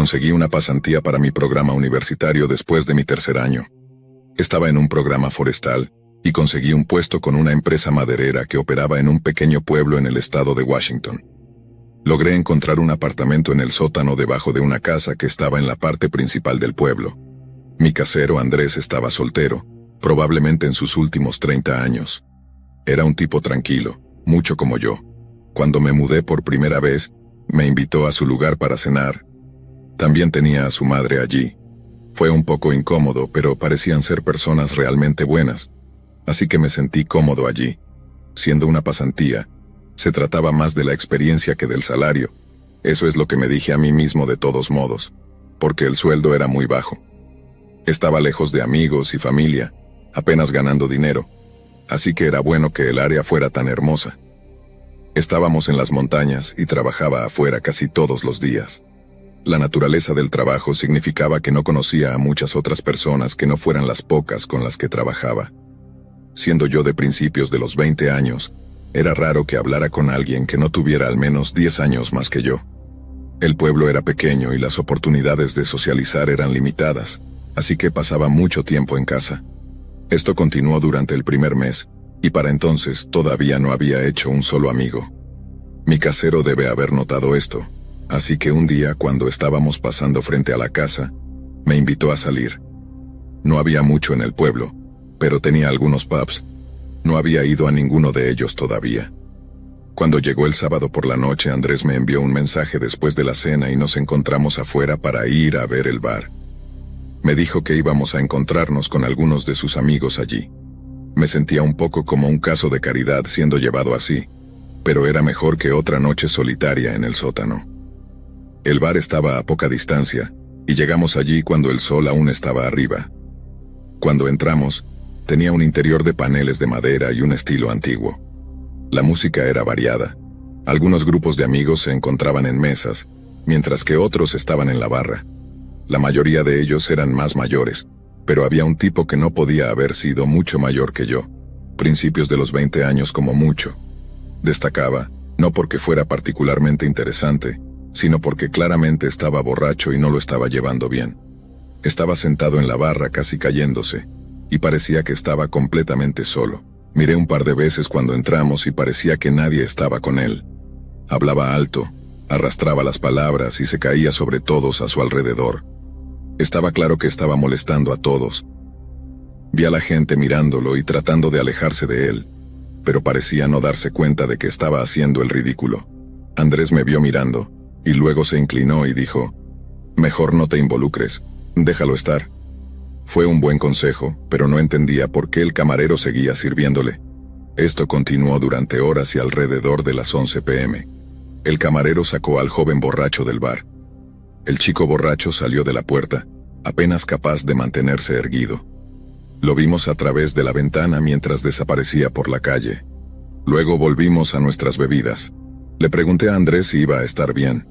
Conseguí una pasantía para mi programa universitario después de mi tercer año. Estaba en un programa forestal y conseguí un puesto con una empresa maderera que operaba en un pequeño pueblo en el estado de Washington. Logré encontrar un apartamento en el sótano debajo de una casa que estaba en la parte principal del pueblo. Mi casero Andrés estaba soltero, probablemente en sus últimos 30 años. Era un tipo tranquilo, mucho como yo. Cuando me mudé por primera vez, me invitó a su lugar para cenar. También tenía a su madre allí. Fue un poco incómodo, pero parecían ser personas realmente buenas, así que me sentí cómodo allí. Siendo una pasantía, se trataba más de la experiencia que del salario. Eso es lo que me dije a mí mismo de todos modos, porque el sueldo era muy bajo. Estaba lejos de amigos y familia, apenas ganando dinero, así que era bueno que el área fuera tan hermosa. Estábamos en las montañas y trabajaba afuera casi todos los días. La naturaleza del trabajo significaba que no conocía a muchas otras personas que no fueran las pocas con las que trabajaba. Siendo yo de principios de los 20 años, era raro que hablara con alguien que no tuviera al menos 10 años más que yo. El pueblo era pequeño y las oportunidades de socializar eran limitadas, así que pasaba mucho tiempo en casa. Esto continuó durante el primer mes, y para entonces todavía no había hecho un solo amigo. Mi casero debe haber notado esto, así que un día cuando estábamos pasando frente a la casa, me invitó a salir. No había mucho en el pueblo, pero tenía algunos pubs. No había ido a ninguno de ellos todavía. Cuando llegó el sábado por la noche, Andrés me envió un mensaje después de la cena y nos encontramos afuera para ir a ver el bar. Me dijo que íbamos a encontrarnos con algunos de sus amigos allí. Me sentía un poco como un caso de caridad siendo llevado así, pero era mejor que otra noche solitaria en el sótano. El bar estaba a poca distancia, y llegamos allí cuando el sol aún estaba arriba. Cuando entramos, tenía un interior de paneles de madera y un estilo antiguo. La música era variada. Algunos grupos de amigos se encontraban en mesas, mientras que otros estaban en la barra. La mayoría de ellos eran más mayores, pero había un tipo que no podía haber sido mucho mayor que yo, principios de los 20 años como mucho. Destacaba, no porque fuera particularmente interesante, sino porque claramente estaba borracho y no lo estaba llevando bien. Estaba sentado en la barra casi cayéndose, y parecía que estaba completamente solo. Miré un par de veces cuando entramos y parecía que nadie estaba con él. Hablaba alto, arrastraba las palabras y se caía sobre todos a su alrededor. Estaba claro que estaba molestando a todos. Vi a la gente mirándolo y tratando de alejarse de él, pero parecía no darse cuenta de que estaba haciendo el ridículo. Andrés me vio mirando, y luego se inclinó y dijo, «Mejor no te involucres, déjalo estar». Fue un buen consejo, pero no entendía por qué el camarero seguía sirviéndole. Esto continuó durante horas y alrededor de las 11 p.m. El camarero sacó al joven borracho del bar. El chico borracho salió de la puerta, apenas capaz de mantenerse erguido. Lo vimos a través de la ventana mientras desaparecía por la calle. Luego volvimos a nuestras bebidas. Le pregunté a Andrés si iba a estar bien.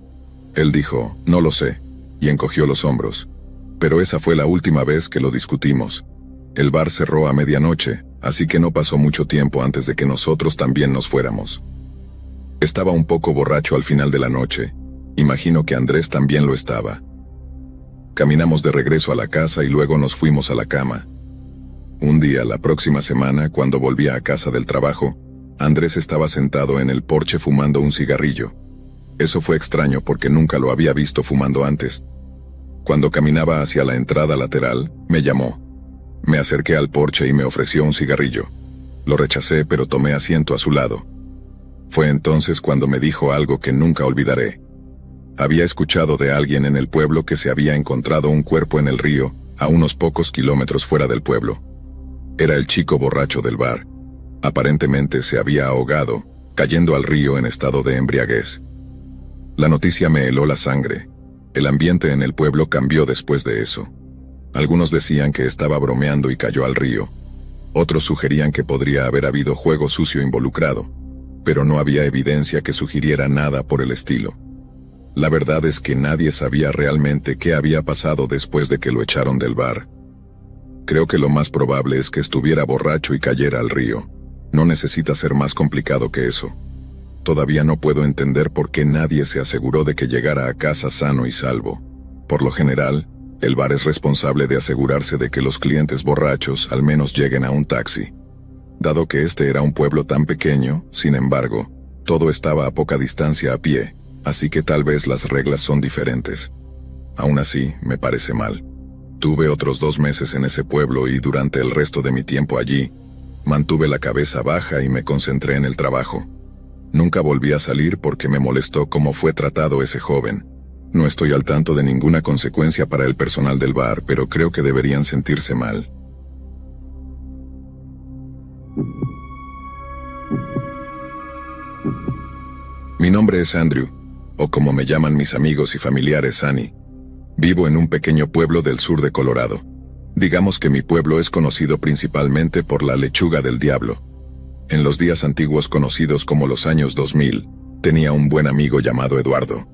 Él dijo, «No lo sé», y encogió los hombros. Pero esa fue la última vez que lo discutimos. El bar cerró a medianoche, así que no pasó mucho tiempo antes de que nosotros también nos fuéramos. Estaba un poco borracho al final de la noche. Imagino que Andrés también lo estaba. Caminamos de regreso a la casa y luego nos fuimos a la cama. Un día, la próxima semana, cuando volvía a casa del trabajo, Andrés estaba sentado en el porche fumando un cigarrillo. Eso fue extraño porque nunca lo había visto fumando antes. Cuando caminaba hacia la entrada lateral, me llamó. Me acerqué al porche y me ofreció un cigarrillo. Lo rechacé, pero tomé asiento a su lado. Fue entonces cuando me dijo algo que nunca olvidaré. Había escuchado de alguien en el pueblo que se había encontrado un cuerpo en el río, a unos pocos kilómetros fuera del pueblo. Era el chico borracho del bar. Aparentemente se había ahogado, cayendo al río en estado de embriaguez. La noticia me heló la sangre. El ambiente en el pueblo cambió después de eso. Algunos decían que estaba bromeando y cayó al río. Otros sugerían que podría haber habido juego sucio involucrado, pero no había evidencia que sugiriera nada por el estilo. La verdad es que nadie sabía realmente qué había pasado después de que lo echaron del bar. Creo que lo más probable es que estuviera borracho y cayera al río. No necesita ser más complicado que eso. Todavía no puedo entender por qué nadie se aseguró de que llegara a casa sano y salvo. Por lo general, el bar es responsable de asegurarse de que los clientes borrachos al menos lleguen a un taxi. Dado que este era un pueblo tan pequeño, sin embargo, todo estaba a poca distancia a pie, así que tal vez las reglas son diferentes. Aún así, me parece mal. Tuve otros 2 meses en ese pueblo y durante el resto de mi tiempo allí, mantuve la cabeza baja y me concentré en el trabajo. Nunca volví a salir porque me molestó cómo fue tratado ese joven. No estoy al tanto de ninguna consecuencia para el personal del bar, pero creo que deberían sentirse mal. Mi nombre es Andrew, o como me llaman mis amigos y familiares, Annie. Vivo en un pequeño pueblo del sur de Colorado. Digamos que mi pueblo es conocido principalmente por la lechuga del diablo. En los días antiguos conocidos como los años 2000, tenía un buen amigo llamado Eduardo.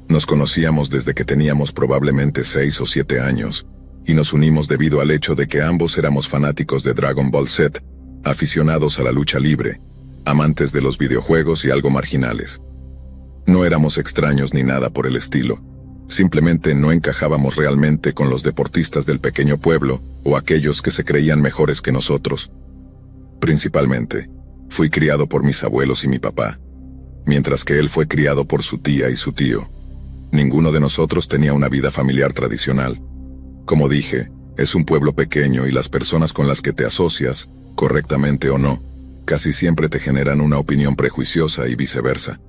Nos conocíamos desde que teníamos probablemente 6 o 7 años, y nos unimos debido al hecho de que ambos éramos fanáticos de Dragon Ball Z, aficionados a la lucha libre, amantes de los videojuegos y algo marginales. No éramos extraños ni nada por el estilo. Simplemente no encajábamos realmente con los deportistas del pequeño pueblo o aquellos que se creían mejores que nosotros. Principalmente, fui criado por mis abuelos y mi papá, mientras que él fue criado por su tía y su tío. Ninguno de nosotros tenía una vida familiar tradicional. Como dije, es un pueblo pequeño y las personas con las que te asocias, correctamente o no, casi siempre te generan una opinión prejuiciosa y viceversa.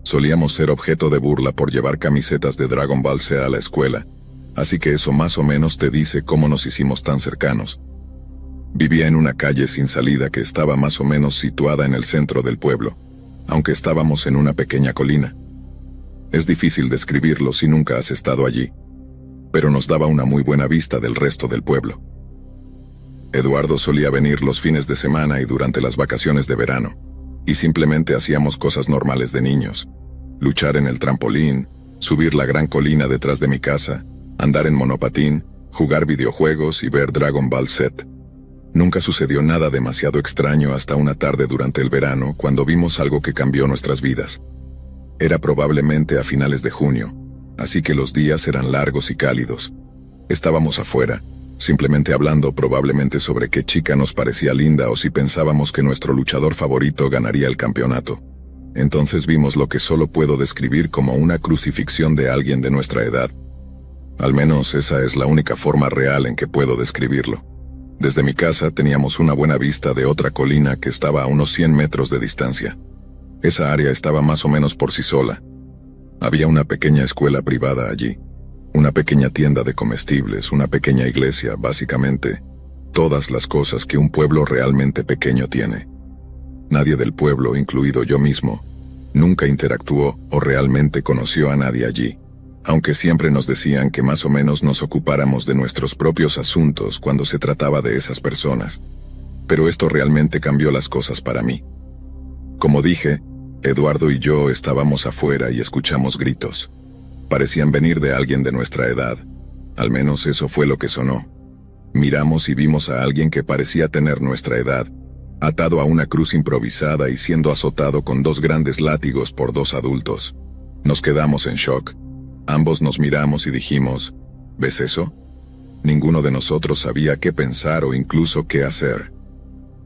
Solíamos ser objeto de burla por llevar camisetas de Dragon Ball Z a la escuela, así que eso más o menos te dice cómo nos hicimos tan cercanos. Vivía en una calle sin salida que estaba más o menos situada en el centro del pueblo, aunque estábamos en una pequeña colina. Es difícil describirlo si nunca has estado allí, pero nos daba una muy buena vista del resto del pueblo. Eduardo solía venir los fines de semana y durante las vacaciones de verano, y simplemente hacíamos cosas normales de niños. Luchar en el trampolín, subir la gran colina detrás de mi casa, andar en monopatín, jugar videojuegos y ver Dragon Ball Z. Nunca sucedió nada demasiado extraño hasta una tarde durante el verano cuando vimos algo que cambió nuestras vidas. Era probablemente a finales de junio, así que los días eran largos y cálidos. Estábamos afuera, simplemente hablando probablemente sobre qué chica nos parecía linda o si pensábamos que nuestro luchador favorito ganaría el campeonato. Entonces vimos lo que solo puedo describir como una crucifixión de alguien de nuestra edad. Al menos esa es la única forma real en que puedo describirlo. Desde mi casa teníamos una buena vista de otra colina que estaba a unos 100 metros de distancia. Esa área estaba más o menos por sí sola. Había una pequeña escuela privada allí, una pequeña tienda de comestibles, una pequeña iglesia, básicamente, todas las cosas que un pueblo realmente pequeño tiene. Nadie del pueblo, incluido yo mismo, nunca interactuó o realmente conoció a nadie allí, aunque siempre nos decían que más o menos nos ocupáramos de nuestros propios asuntos cuando se trataba de esas personas. Pero esto realmente cambió las cosas para mí. Como dije, Eduardo y yo estábamos afuera y escuchamos gritos. Parecían venir de alguien de nuestra edad, al menos eso fue lo que sonó. Miramos y vimos a alguien que parecía tener nuestra edad, atado a una cruz improvisada y siendo azotado con 2 grandes látigos por 2 adultos. Nos quedamos en shock. Ambos nos miramos y dijimos, ¿ves eso? Ninguno de nosotros sabía qué pensar o incluso qué hacer.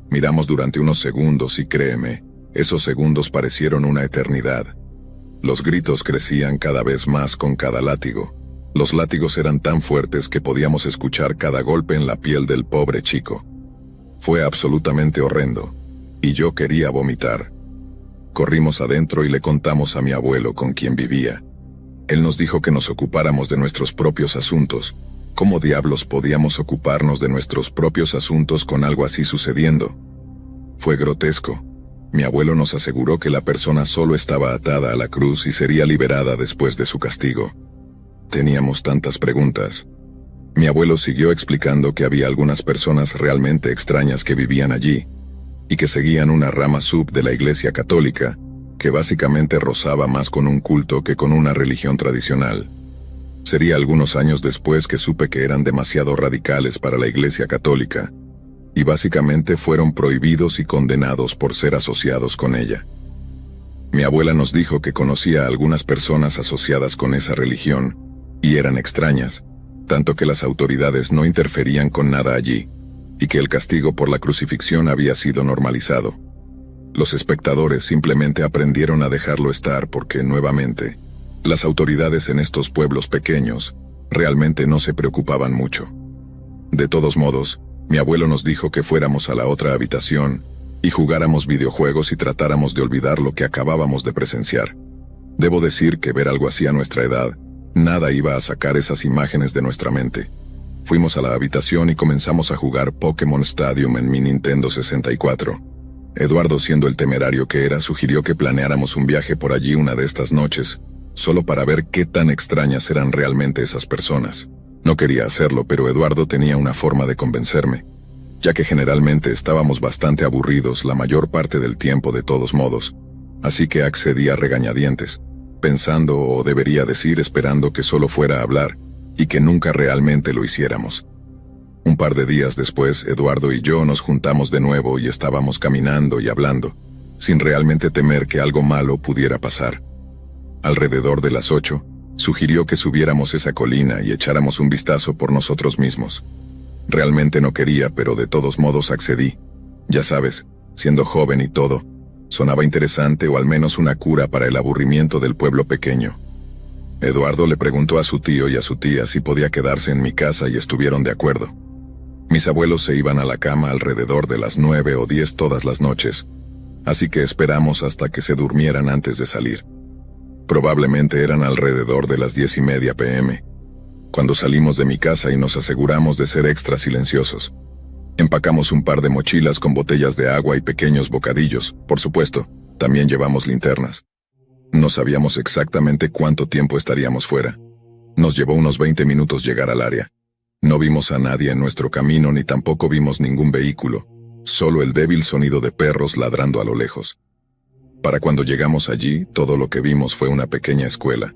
Miramos durante unos segundos y créeme, esos segundos parecieron una eternidad. Los gritos crecían cada vez más con cada látigo. Los látigos eran tan fuertes que podíamos escuchar cada golpe en la piel del pobre chico. Fue absolutamente horrendo, y yo quería vomitar. Corrimos adentro y le contamos a mi abuelo con quien vivía. Él nos dijo que nos ocupáramos de nuestros propios asuntos. ¿Cómo diablos podíamos ocuparnos de nuestros propios asuntos con algo así sucediendo? Fue grotesco. Mi abuelo nos aseguró que la persona solo estaba atada a la cruz y sería liberada después de su castigo. Teníamos tantas preguntas. Mi abuelo siguió explicando que había algunas personas realmente extrañas que vivían allí, y que seguían una rama sub de la Iglesia Católica, que básicamente rozaba más con un culto que con una religión tradicional. Sería algunos años después que supe que eran demasiado radicales para la Iglesia Católica, y básicamente fueron prohibidos y condenados por ser asociados con ella. Mi abuela nos dijo que conocía a algunas personas asociadas con esa religión, y eran extrañas, tanto que las autoridades no interferían con nada allí, y que el castigo por la crucifixión había sido normalizado. Los espectadores simplemente aprendieron a dejarlo estar porque, nuevamente, las autoridades en estos pueblos pequeños realmente no se preocupaban mucho. De todos modos, mi abuelo nos dijo que fuéramos a la otra habitación y jugáramos videojuegos y tratáramos de olvidar lo que acabábamos de presenciar. Debo decir que ver algo así a nuestra edad, nada iba a sacar esas imágenes de nuestra mente. Fuimos a la habitación y comenzamos a jugar Pokémon Stadium en mi Nintendo 64. Eduardo, siendo el temerario que era, sugirió que planeáramos un viaje por allí una de estas noches, solo para ver qué tan extrañas eran realmente esas personas. No quería hacerlo, pero Eduardo tenía una forma de convencerme, ya que generalmente estábamos bastante aburridos la mayor parte del tiempo de todos modos, así que accedí a regañadientes, pensando, o debería decir esperando, que solo fuera a hablar, y que nunca realmente lo hiciéramos. Un par de días después, Eduardo y yo nos juntamos de nuevo y estábamos caminando y hablando, sin realmente temer que algo malo pudiera pasar. Alrededor de las 8, sugirió que subiéramos esa colina y echáramos un vistazo por nosotros mismos. Realmente no quería, pero de todos modos accedí. Ya sabes, siendo joven y todo, sonaba interesante, o al menos una cura para el aburrimiento del pueblo pequeño. Eduardo le preguntó a su tío y a su tía si podía quedarse en mi casa y estuvieron de acuerdo. Mis abuelos se iban a la cama alrededor de las 9 o 10 todas las noches, así que esperamos hasta que se durmieran antes de salir. Probablemente eran alrededor de las 10:30 p.m., cuando salimos de mi casa y nos aseguramos de ser extra silenciosos. Empacamos un par de mochilas con botellas de agua y pequeños bocadillos, por supuesto, también llevamos linternas. No sabíamos exactamente cuánto tiempo estaríamos fuera. Nos llevó unos 20 minutos llegar al área. No vimos a nadie en nuestro camino ni tampoco vimos ningún vehículo, solo el débil sonido de perros ladrando a lo lejos. Para cuando llegamos allí, todo lo que vimos fue una pequeña escuela,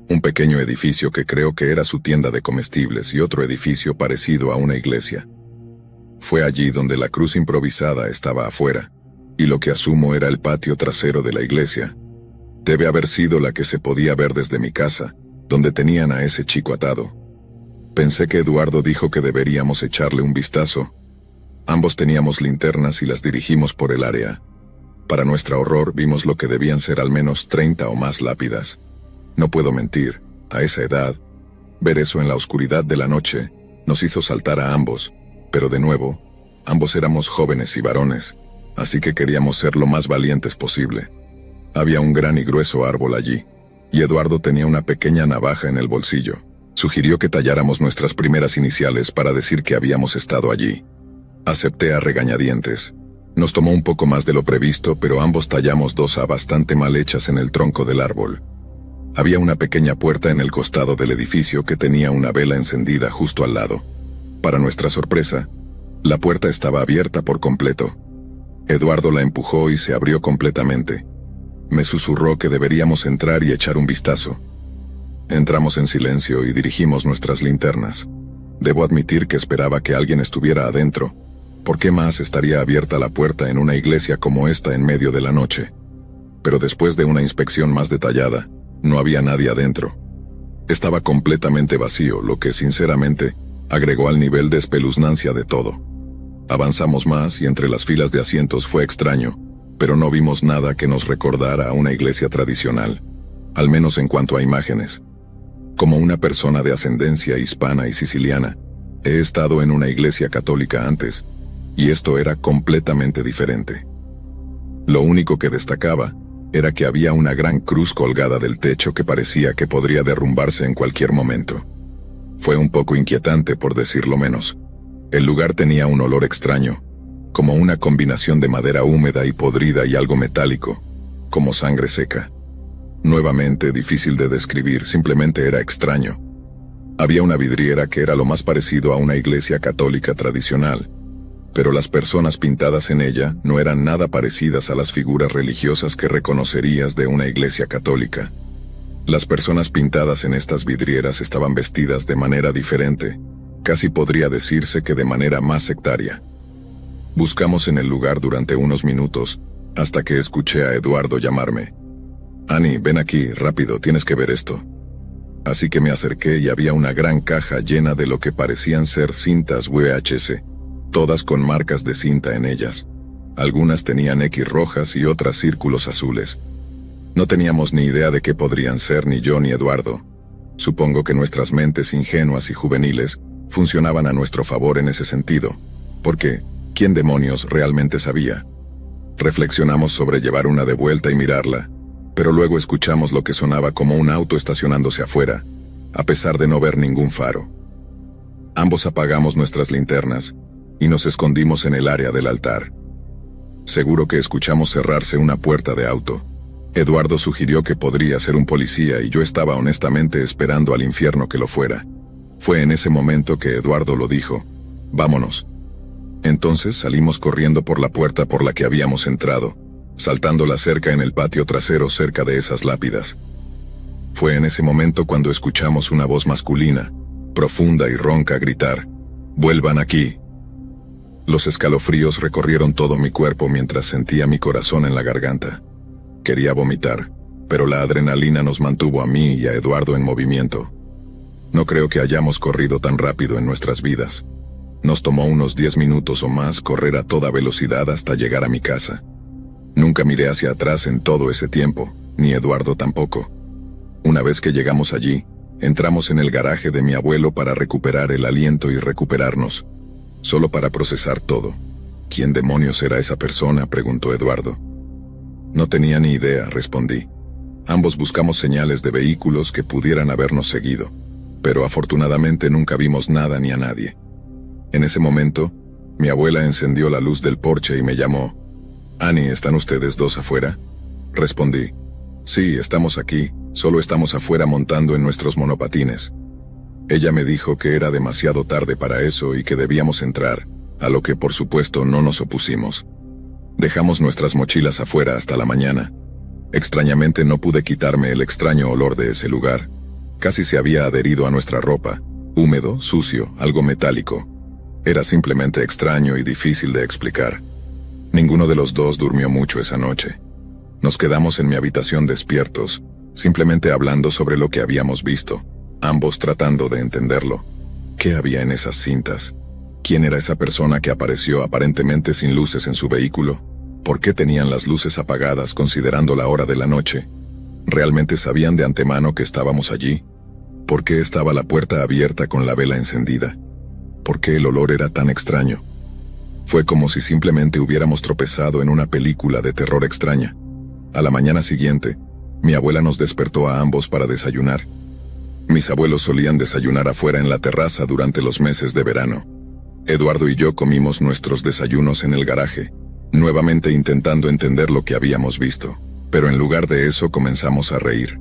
un pequeño edificio que creo que era su tienda de comestibles y otro edificio parecido a una iglesia. Fue allí donde la cruz improvisada estaba afuera, y lo que asumo era el patio trasero de la iglesia. Debe haber sido la que se podía ver desde mi casa, donde tenían a ese chico atado. Pensé que Eduardo dijo que deberíamos echarle un vistazo. Ambos teníamos linternas y las dirigimos por el área. Para nuestro horror vimos lo que debían ser al menos 30 o más lápidas. No puedo mentir, a esa edad, ver eso en la oscuridad de la noche nos hizo saltar a ambos, pero de nuevo, ambos éramos jóvenes y varones, así que queríamos ser lo más valientes posible. Había un gran y grueso árbol allí, y Eduardo tenía una pequeña navaja en el bolsillo. Sugirió que talláramos nuestras primeras iniciales para decir que habíamos estado allí. Acepté a regañadientes. Nos tomó un poco más de lo previsto, pero ambos tallamos 2 A bastante mal hechas en el tronco del árbol. Había una pequeña puerta en el costado del edificio que tenía una vela encendida justo al lado. Para nuestra sorpresa, la puerta estaba abierta por completo. Eduardo la empujó y se abrió completamente. Me susurró que deberíamos entrar y echar un vistazo. Entramos en silencio y dirigimos nuestras linternas. Debo admitir que esperaba que alguien estuviera adentro. ¿Por qué más estaría abierta la puerta en una iglesia como esta en medio de la noche? Pero después de una inspección más detallada, no había nadie adentro. Estaba completamente vacío, lo que sinceramente agregó al nivel de espeluznancia de todo. Avanzamos más y entre las filas de asientos fue extraño, pero no vimos nada que nos recordara a una iglesia tradicional, al menos en cuanto a imágenes. Como una persona de ascendencia hispana y siciliana, he estado en una iglesia católica antes, y esto era completamente diferente. Lo único que destacaba era que había una gran cruz colgada del techo que parecía que podría derrumbarse en cualquier momento. Fue un poco inquietante, por decirlo menos. El lugar tenía un olor extraño, como una combinación de madera húmeda y podrida y algo metálico, como sangre seca. Nuevamente difícil de describir, simplemente era extraño. Había una vidriera que era lo más parecido a una iglesia católica tradicional, pero las personas pintadas en ella no eran nada parecidas a las figuras religiosas que reconocerías de una iglesia católica. Las personas pintadas en estas vidrieras estaban vestidas de manera diferente, casi podría decirse que de manera más sectaria. Buscamos en el lugar durante unos minutos, hasta que escuché a Eduardo llamarme. «Annie, ven aquí, rápido, tienes que ver esto». Así que me acerqué y había una gran caja llena de lo que parecían ser cintas VHS, todas con marcas de cinta en ellas. Algunas tenían X rojas y otras círculos azules. No teníamos ni idea de qué podrían ser ni yo ni Eduardo. Supongo que nuestras mentes ingenuas y juveniles funcionaban a nuestro favor en ese sentido, porque ¿quién demonios realmente sabía? Reflexionamos sobre llevar una de vuelta y mirarla, pero luego escuchamos lo que sonaba como un auto estacionándose afuera, a pesar de no ver ningún faro. Ambos apagamos nuestras linternas y nos escondimos en el área del altar. Seguro que escuchamos cerrarse una puerta de auto. Eduardo sugirió que podría ser un policía y yo estaba honestamente esperando al infierno que lo fuera. Fue en ese momento que Eduardo lo dijo: «Vámonos». Entonces salimos corriendo por la puerta por la que habíamos entrado, saltando la cerca en el patio trasero cerca de esas lápidas. Fue en ese momento cuando escuchamos una voz masculina, profunda y ronca, gritar: «¡Vuelvan aquí!». Los escalofríos recorrieron todo mi cuerpo mientras sentía mi corazón en la garganta. Quería vomitar, pero la adrenalina nos mantuvo a mí y a Eduardo en movimiento. No creo que hayamos corrido tan rápido en nuestras vidas. Nos tomó unos 10 minutos o más correr a toda velocidad hasta llegar a mi casa. Nunca miré hacia atrás en todo ese tiempo, ni Eduardo tampoco. Una vez que llegamos allí, entramos en el garaje de mi abuelo para recuperar el aliento y recuperarnos, solo para procesar todo. ¿Quién demonios era esa persona?, preguntó Eduardo. No tenía ni idea, respondí. Ambos buscamos señales de vehículos que pudieran habernos seguido, pero afortunadamente nunca vimos nada ni a nadie. En ese momento, mi abuela encendió la luz del porche y me llamó. «Annie, ¿están ustedes dos afuera?». Respondí: «Sí, estamos aquí, solo estamos afuera montando en nuestros monopatines». Ella me dijo que era demasiado tarde para eso y que debíamos entrar, a lo que por supuesto no nos opusimos. Dejamos nuestras mochilas afuera hasta la mañana. Extrañamente no pude quitarme el extraño olor de ese lugar. Casi se había adherido a nuestra ropa, húmedo, sucio, algo metálico. Era simplemente extraño y difícil de explicar. Ninguno de los dos durmió mucho esa noche. Nos quedamos en mi habitación despiertos, simplemente hablando sobre lo que habíamos visto, ambos tratando de entenderlo. ¿Qué había en esas cintas? ¿Quién era esa persona que apareció aparentemente sin luces en su vehículo? ¿Por qué tenían las luces apagadas considerando la hora de la noche? ¿Realmente sabían de antemano que estábamos allí? ¿Por qué estaba la puerta abierta con la vela encendida? ¿Por qué el olor era tan extraño? Fue como si simplemente hubiéramos tropezado en una película de terror extraña. A la mañana siguiente, mi abuela nos despertó a ambos para desayunar. Mis abuelos solían desayunar afuera en la terraza durante los meses de verano. Eduardo y yo comimos nuestros desayunos en el garaje, nuevamente intentando entender lo que habíamos visto, pero en lugar de eso comenzamos a reír.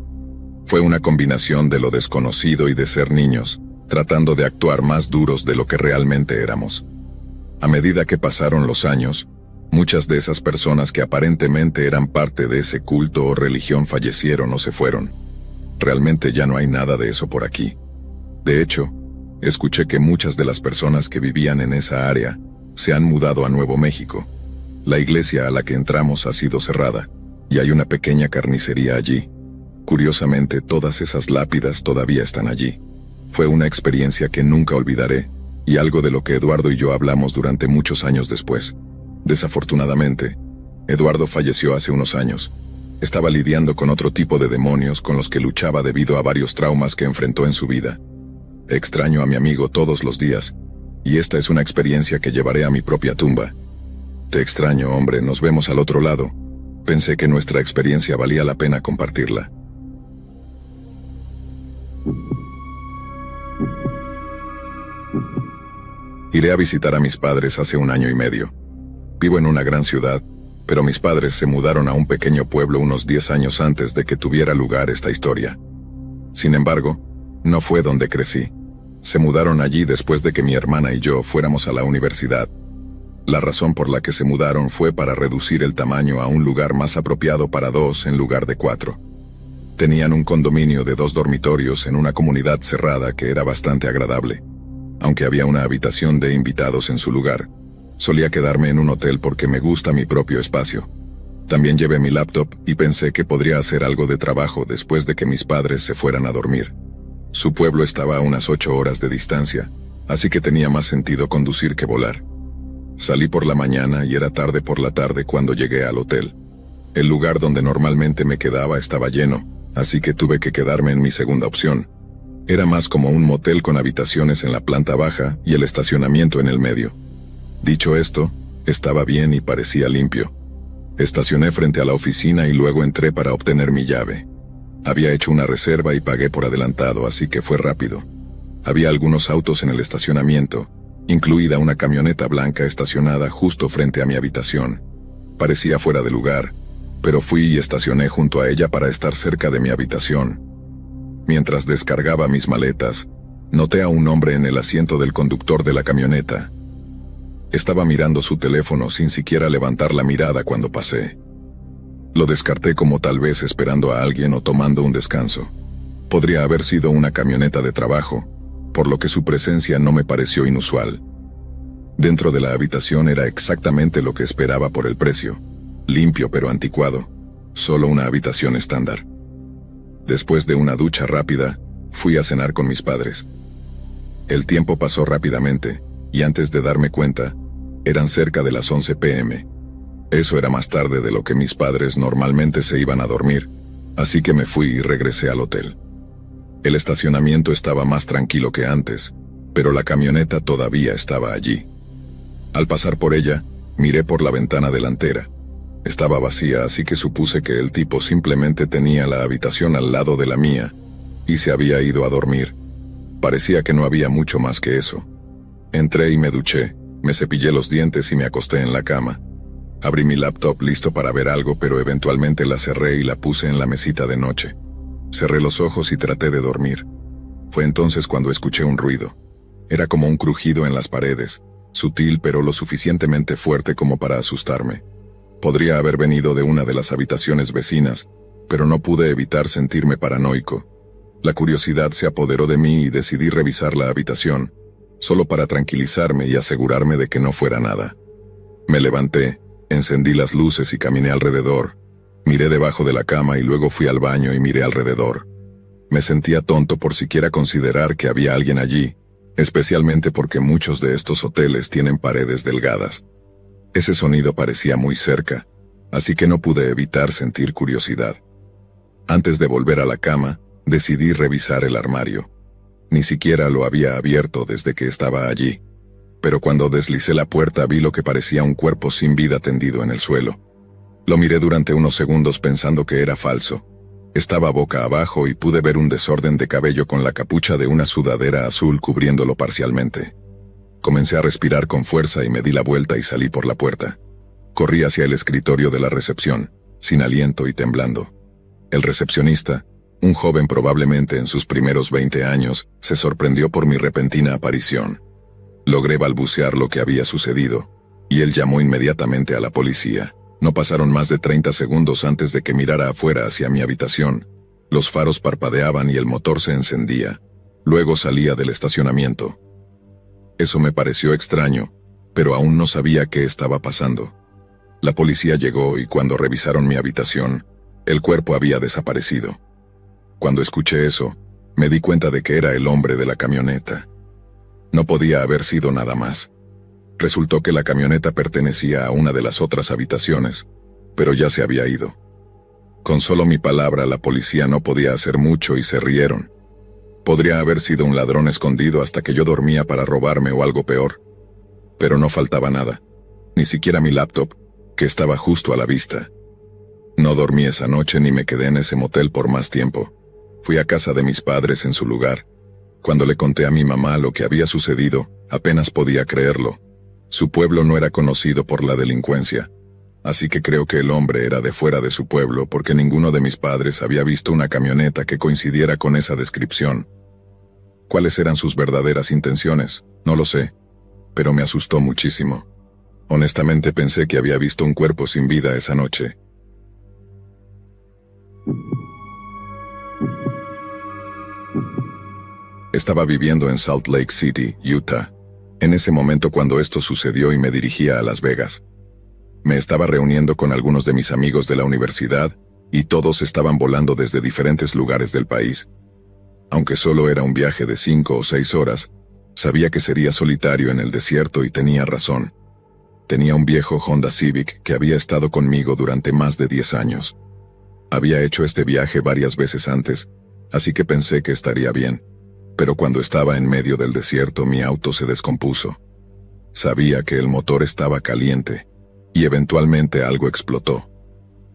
Fue una combinación de lo desconocido y de ser niños, tratando de actuar más duros de lo que realmente éramos. A medida que pasaron los años, muchas de esas personas que aparentemente eran parte de ese culto o religión fallecieron o se fueron. Realmente ya no hay nada de eso por aquí. De hecho, escuché que muchas de las personas que vivían en esa área se han mudado a Nuevo México. La iglesia a la que entramos ha sido cerrada, y hay una pequeña carnicería allí. Curiosamente, todas esas lápidas todavía están allí. Fue una experiencia que nunca olvidaré, y algo de lo que Eduardo y yo hablamos durante muchos años después. Desafortunadamente, Eduardo falleció hace unos años. Estaba lidiando con otro tipo de demonios con los que luchaba debido a varios traumas que enfrentó en su vida. Extraño a mi amigo todos los días, y esta es una experiencia que llevaré a mi propia tumba. Te extraño, hombre, nos vemos al otro lado. Pensé que nuestra experiencia valía la pena compartirla. Iré a visitar a mis padres hace 1 año y medio. Vivo en una gran ciudad, pero mis padres se mudaron a un pequeño pueblo unos 10 años antes de que tuviera lugar esta historia. Sin embargo, no fue donde crecí. Se mudaron allí después de que mi hermana y yo fuéramos a la universidad. La razón por la que se mudaron fue para reducir el tamaño a un lugar más apropiado para 2 en lugar de 4. Tenían un condominio de 2 dormitorios en una comunidad cerrada que era bastante agradable. Aunque había una habitación de invitados en su lugar, solía quedarme en un hotel porque me gusta mi propio espacio. También llevé mi laptop y pensé que podría hacer algo de trabajo después de que mis padres se fueran a dormir. Su pueblo estaba a unas 8 horas de distancia, así que tenía más sentido conducir que volar. Salí por la mañana y era tarde por la tarde cuando llegué al hotel. El lugar donde normalmente me quedaba estaba lleno, así que tuve que quedarme en mi segunda opción. Era más como un motel con habitaciones en la planta baja y el estacionamiento en el medio. Dicho esto, estaba bien y parecía limpio. Estacioné frente a la oficina y luego entré para obtener mi llave. Había hecho una reserva y pagué por adelantado, así que fue rápido. Había algunos autos en el estacionamiento, incluida una camioneta blanca estacionada justo frente a mi habitación. Parecía fuera de lugar, pero fui y estacioné junto a ella para estar cerca de mi habitación. Mientras descargaba mis maletas, noté a un hombre en el asiento del conductor de la camioneta. Estaba mirando su teléfono sin siquiera levantar la mirada cuando pasé. Lo descarté como tal vez esperando a alguien o tomando un descanso. Podría haber sido una camioneta de trabajo, por lo que su presencia no me pareció inusual. Dentro de la habitación era exactamente lo que esperaba por el precio. Limpio pero anticuado. Solo una habitación estándar. Después de una ducha rápida, fui a cenar con mis padres. El tiempo pasó rápidamente, y antes de darme cuenta, eran cerca de las 11 p.m. Eso era más tarde de lo que mis padres normalmente se iban a dormir, así que me fui y regresé al hotel. El estacionamiento estaba más tranquilo que antes, pero la camioneta todavía estaba allí. Al pasar por ella, miré por la ventana delantera. Estaba vacía, así que supuse que el tipo simplemente tenía la habitación al lado de la mía, y se había ido a dormir. Parecía que no había mucho más que eso. Entré y me duché, me cepillé los dientes y me acosté en la cama. Abrí mi laptop listo para ver algo, pero eventualmente la cerré y la puse en la mesita de noche. Cerré los ojos y traté de dormir. Fue entonces cuando escuché un ruido. Era como un crujido en las paredes, sutil pero lo suficientemente fuerte como para asustarme. Podría haber venido de una de las habitaciones vecinas, pero no pude evitar sentirme paranoico. La curiosidad se apoderó de mí y decidí revisar la habitación, solo para tranquilizarme y asegurarme de que no fuera nada. Me levanté, encendí las luces y caminé alrededor. Miré debajo de la cama y luego fui al baño y miré alrededor. Me sentía tonto por siquiera considerar que había alguien allí, especialmente porque muchos de estos hoteles tienen paredes delgadas. Ese sonido parecía muy cerca, así que no pude evitar sentir curiosidad. Antes de volver a la cama, decidí revisar el armario. Ni siquiera lo había abierto desde que estaba allí, pero cuando deslicé la puerta vi lo que parecía un cuerpo sin vida tendido en el suelo. Lo miré durante unos segundos pensando que era falso. Estaba boca abajo y pude ver un desorden de cabello con la capucha de una sudadera azul cubriéndolo parcialmente. Comencé a respirar con fuerza y me di la vuelta y salí por la puerta. Corrí hacia el escritorio de la recepción, sin aliento y temblando. El recepcionista, un joven probablemente en sus primeros 20 años, se sorprendió por mi repentina aparición. Logré balbucear lo que había sucedido, y él llamó inmediatamente a la policía. No pasaron más de 30 segundos antes de que mirara afuera hacia mi habitación. Los faros parpadeaban y el motor se encendía. Luego salía del estacionamiento. Eso me pareció extraño, pero aún no sabía qué estaba pasando. La policía llegó y cuando revisaron mi habitación, el cuerpo había desaparecido. Cuando escuché eso, me di cuenta de que era el hombre de la camioneta. No podía haber sido nada más. Resultó que la camioneta pertenecía a una de las otras habitaciones, pero ya se había ido. Con solo mi palabra, la policía no podía hacer mucho y se rieron. Podría haber sido un ladrón escondido hasta que yo dormía para robarme o algo peor. Pero no faltaba nada, ni siquiera mi laptop, que estaba justo a la vista. No dormí esa noche ni me quedé en ese motel por más tiempo. Fui a casa de mis padres en su lugar. Cuando le conté a mi mamá lo que había sucedido, apenas podía creerlo. Su pueblo no era conocido por la delincuencia, así que creo que el hombre era de fuera de su pueblo porque ninguno de mis padres había visto una camioneta que coincidiera con esa descripción. ¿Cuáles eran sus verdaderas intenciones? No lo sé, pero me asustó muchísimo. Honestamente pensé que había visto un cuerpo sin vida esa noche. Estaba viviendo en Salt Lake City, Utah, en ese momento cuando esto sucedió y me dirigía a Las Vegas. Me estaba reuniendo con algunos de mis amigos de la universidad y todos estaban volando desde diferentes lugares del país. Aunque solo era un viaje de 5 o 6 horas, sabía que sería solitario en el desierto y tenía razón. Tenía un viejo Honda Civic que había estado conmigo durante más de 10 años. Había hecho este viaje varias veces antes, así que pensé que estaría bien. Pero cuando estaba en medio del desierto mi auto se descompuso. Sabía que el motor estaba caliente, y eventualmente algo explotó.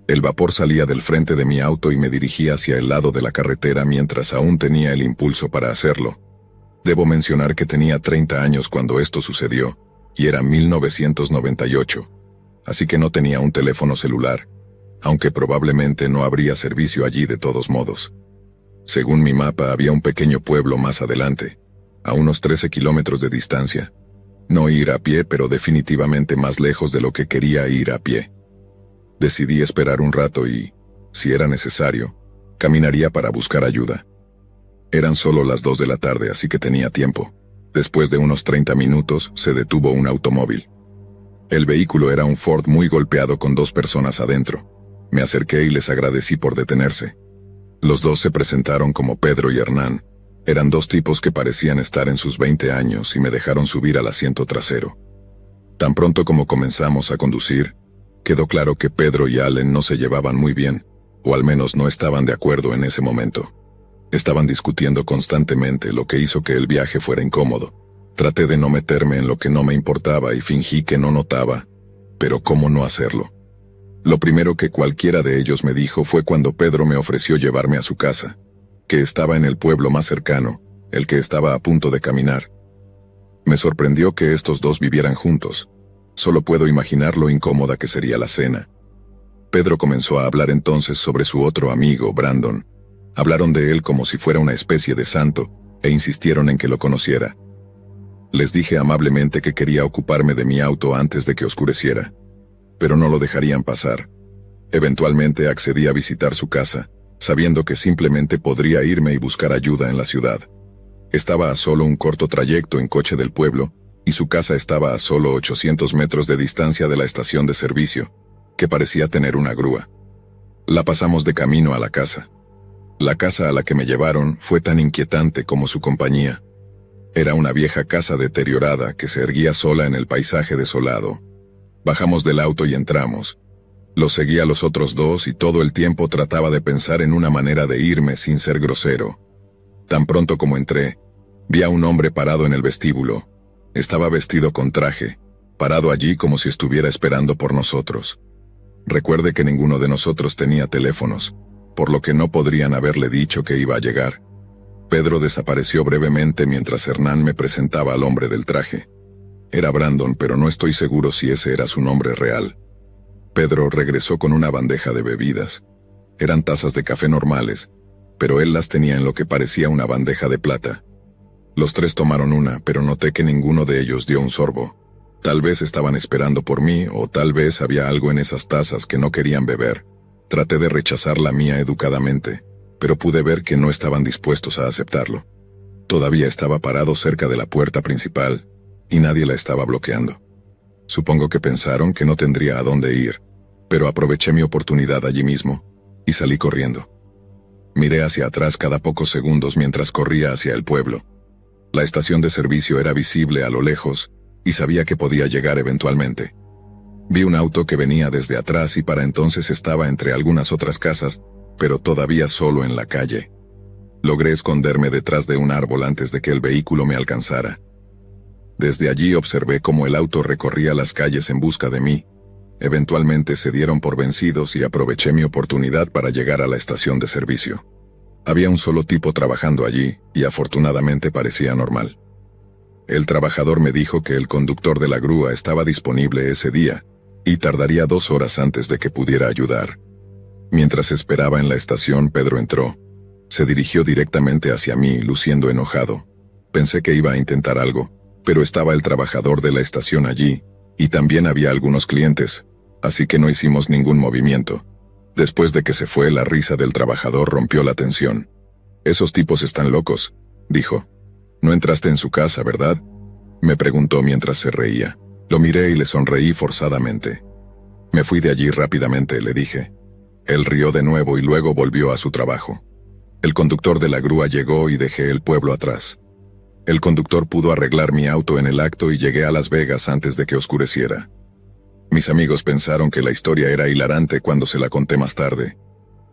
El vapor salía del frente de mi auto y me dirigía hacia el lado de la carretera mientras aún tenía el impulso para hacerlo. Debo mencionar que tenía 30 años cuando esto sucedió, y era 1998, así que no tenía un teléfono celular, aunque probablemente no habría servicio allí de todos modos. Según mi mapa había un pequeño pueblo más adelante, a unos 13 kilómetros de distancia. No ir a pie, pero definitivamente más lejos de lo que quería ir a pie. Decidí esperar un rato y, si era necesario, caminaría para buscar ayuda. Eran solo las 2 de la tarde, así que tenía tiempo. Después de unos 30 minutos, se detuvo un automóvil. El vehículo era un Ford muy golpeado con 2 personas adentro. Me acerqué y les agradecí por detenerse. Los dos se presentaron como Pedro y Hernán. Eran 2 tipos que parecían estar en sus 20 años y me dejaron subir al asiento trasero. Tan pronto como comenzamos a conducir, quedó claro que Pedro y Allen no se llevaban muy bien, o al menos no estaban de acuerdo en ese momento. Estaban discutiendo constantemente, lo que hizo que el viaje fuera incómodo. Traté de no meterme en lo que no me importaba y fingí que no notaba, pero ¿cómo no hacerlo? Lo primero que cualquiera de ellos me dijo fue cuando Pedro me ofreció llevarme a su casa, que estaba en el pueblo más cercano, el que estaba a punto de caminar. Me sorprendió que estos dos vivieran juntos. Solo puedo imaginar lo incómoda que sería la cena. Pedro comenzó a hablar entonces sobre su otro amigo, Brandon. Hablaron de él como si fuera una especie de santo, e insistieron en que lo conociera. Les dije amablemente que quería ocuparme de mi auto antes de que oscureciera, pero no lo dejarían pasar. Eventualmente accedí a visitar su casa, sabiendo que simplemente podría irme y buscar ayuda en la ciudad. Estaba a solo un corto trayecto en coche del pueblo, y su casa estaba a solo 800 metros de distancia de la estación de servicio, que parecía tener una grúa. La pasamos de camino a la casa. La casa a la que me llevaron fue tan inquietante como su compañía. Era una vieja casa deteriorada que se erguía sola en el paisaje desolado. Bajamos del auto y entramos. Los seguí a los otros dos y todo el tiempo trataba de pensar en una manera de irme sin ser grosero. Tan pronto como entré, vi a un hombre parado en el vestíbulo. Estaba vestido con traje, parado allí como si estuviera esperando por nosotros. Recuerde que ninguno de nosotros tenía teléfonos, por lo que no podrían haberle dicho que iba a llegar. Pedro desapareció brevemente mientras Hernán me presentaba al hombre del traje. Era Brandon, pero no estoy seguro si ese era su nombre real. Pedro regresó con una bandeja de bebidas. Eran tazas de café normales, pero él las tenía en lo que parecía una bandeja de plata. Los tres tomaron una, pero noté que ninguno de ellos dio un sorbo. Tal vez estaban esperando por mí, o tal vez había algo en esas tazas que no querían beber. Traté de rechazar la mía educadamente, pero pude ver que no estaban dispuestos a aceptarlo. Todavía estaba parado cerca de la puerta principal, y nadie la estaba bloqueando. Supongo que pensaron que no tendría a dónde ir, pero aproveché mi oportunidad allí mismo, y salí corriendo. Miré hacia atrás cada pocos segundos mientras corría hacia el pueblo. La estación de servicio era visible a lo lejos, y sabía que podía llegar eventualmente. Vi un auto que venía desde atrás y para entonces estaba entre algunas otras casas, pero todavía solo en la calle. Logré esconderme detrás de un árbol antes de que el vehículo me alcanzara. Desde allí observé cómo el auto recorría las calles en busca de mí. Eventualmente se dieron por vencidos y aproveché mi oportunidad para llegar a la estación de servicio. Había un solo tipo trabajando allí, y afortunadamente parecía normal. El trabajador me dijo que el conductor de la grúa estaba disponible ese día, y tardaría 2 horas antes de que pudiera ayudar. Mientras esperaba en la estación, Pedro entró. Se dirigió directamente hacia mí, luciendo enojado. Pensé que iba a intentar algo, pero estaba el trabajador de la estación allí, y también había algunos clientes, así que no hicimos ningún movimiento. Después de que se fue, la risa del trabajador rompió la tensión. «Esos tipos están locos», dijo. «No entraste en su casa, ¿verdad?», me preguntó mientras se reía. Lo miré y le sonreí forzadamente. «Me fui de allí rápidamente», le dije. Él rió de nuevo y luego volvió a su trabajo. El conductor de la grúa llegó y dejé el pueblo atrás. El conductor pudo arreglar mi auto en el acto y llegué a Las Vegas antes de que oscureciera. Mis amigos pensaron que la historia era hilarante cuando se la conté más tarde.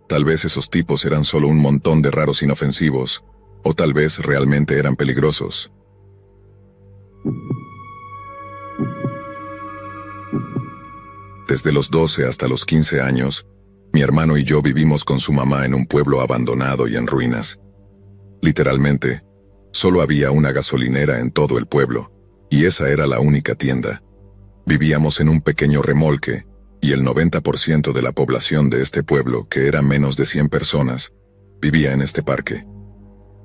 Tal vez esos tipos eran solo un montón de raros inofensivos, o tal vez realmente eran peligrosos. Desde los 12 hasta los 15 años, mi hermano y yo vivimos con su mamá en un pueblo abandonado y en ruinas. Literalmente, solo había una gasolinera en todo el pueblo, y esa era la única tienda. Vivíamos en un pequeño remolque, y el 90% de la población de este pueblo, que era menos de 100 personas, vivía en este parque.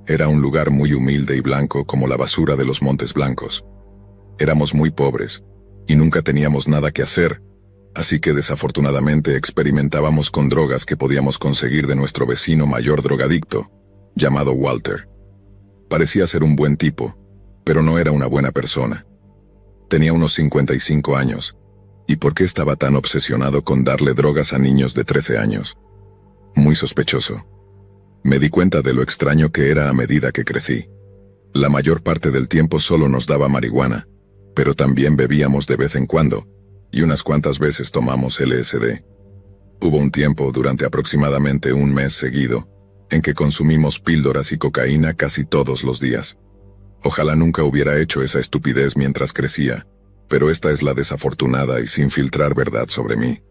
Era un lugar muy humilde y blanco como la basura de los Montes Blancos. Éramos muy pobres, y nunca teníamos nada que hacer, así que desafortunadamente experimentábamos con drogas que podíamos conseguir de nuestro vecino mayor drogadicto, llamado Walter. Parecía ser un buen tipo, pero no era una buena persona. Tenía unos 55 años, ¿y por qué estaba tan obsesionado con darle drogas a niños de 13 años? Muy sospechoso. Me di cuenta de lo extraño que era a medida que crecí. La mayor parte del tiempo solo nos daba marihuana, pero también bebíamos de vez en cuando, y unas cuantas veces tomamos LSD. Hubo un tiempo, durante aproximadamente un mes seguido, en que consumimos píldoras y cocaína casi todos los días. Ojalá nunca hubiera hecho esa estupidez mientras crecía, pero esta es la desafortunada y sin filtrar verdad sobre mí.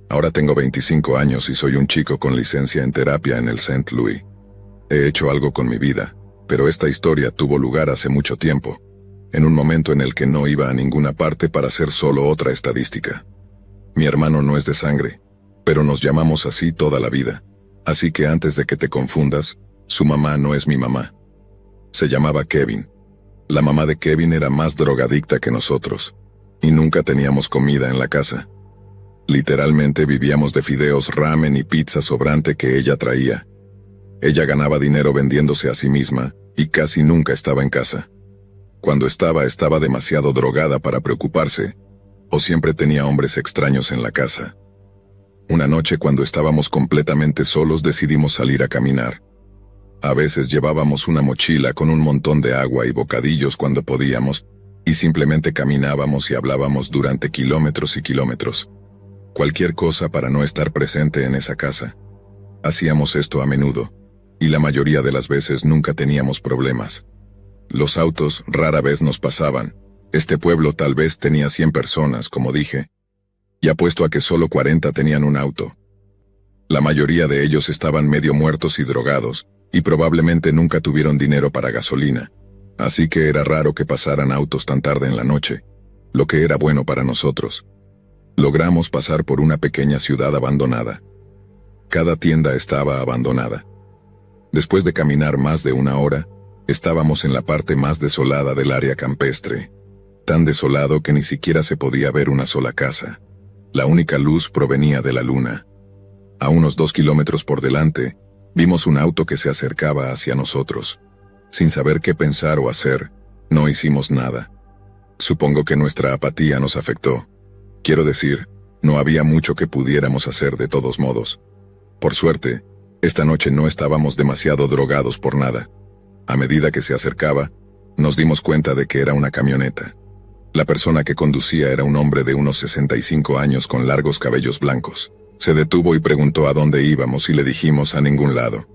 Ahora tengo 25 años y soy un chico con licencia en terapia en el St. Louis. He hecho algo con mi vida, pero esta historia tuvo lugar hace mucho tiempo, en un momento en el que no iba a ninguna parte para ser solo otra estadística. Mi hermano no es de sangre, pero nos llamamos así toda la vida, así que antes de que te confundas, su mamá no es mi mamá. Se llamaba Kevin. La mamá de Kevin era más drogadicta que nosotros, y nunca teníamos comida en la casa. Literalmente vivíamos de fideos, ramen y pizza sobrante que ella traía. Ella ganaba dinero vendiéndose a sí misma, y casi nunca estaba en casa. Cuando estaba demasiado drogada para preocuparse, o siempre tenía hombres extraños en la casa. Una noche cuando estábamos completamente solos decidimos salir a caminar. A veces llevábamos una mochila con un montón de agua y bocadillos cuando podíamos, y simplemente caminábamos y hablábamos durante kilómetros y kilómetros. Cualquier cosa para no estar presente en esa casa. Hacíamos esto a menudo, y la mayoría de las veces nunca teníamos problemas. Los autos rara vez nos pasaban. Este pueblo tal vez tenía 100 personas, como dije, y apuesto a que solo 40 tenían un auto. La mayoría de ellos estaban medio muertos y drogados, y probablemente nunca tuvieron dinero para gasolina, así que era raro que pasaran autos tan tarde en la noche, lo que era bueno para nosotros. Logramos pasar por una pequeña ciudad abandonada. Cada tienda estaba abandonada. Después de caminar más de una hora, estábamos en la parte más desolada del área campestre, tan desolado que ni siquiera se podía ver una sola casa. La única luz provenía de la luna. A unos 2 kilómetros por delante, vimos un auto que se acercaba hacia nosotros. Sin saber qué pensar o hacer, no hicimos nada. Supongo que nuestra apatía nos afectó. Quiero decir, no había mucho que pudiéramos hacer de todos modos. Por suerte, esta noche no estábamos demasiado drogados por nada. A medida que se acercaba, nos dimos cuenta de que era una camioneta. La persona que conducía era un hombre de unos 65 años con largos cabellos blancos. Se detuvo y preguntó a dónde íbamos y le dijimos a ningún lado.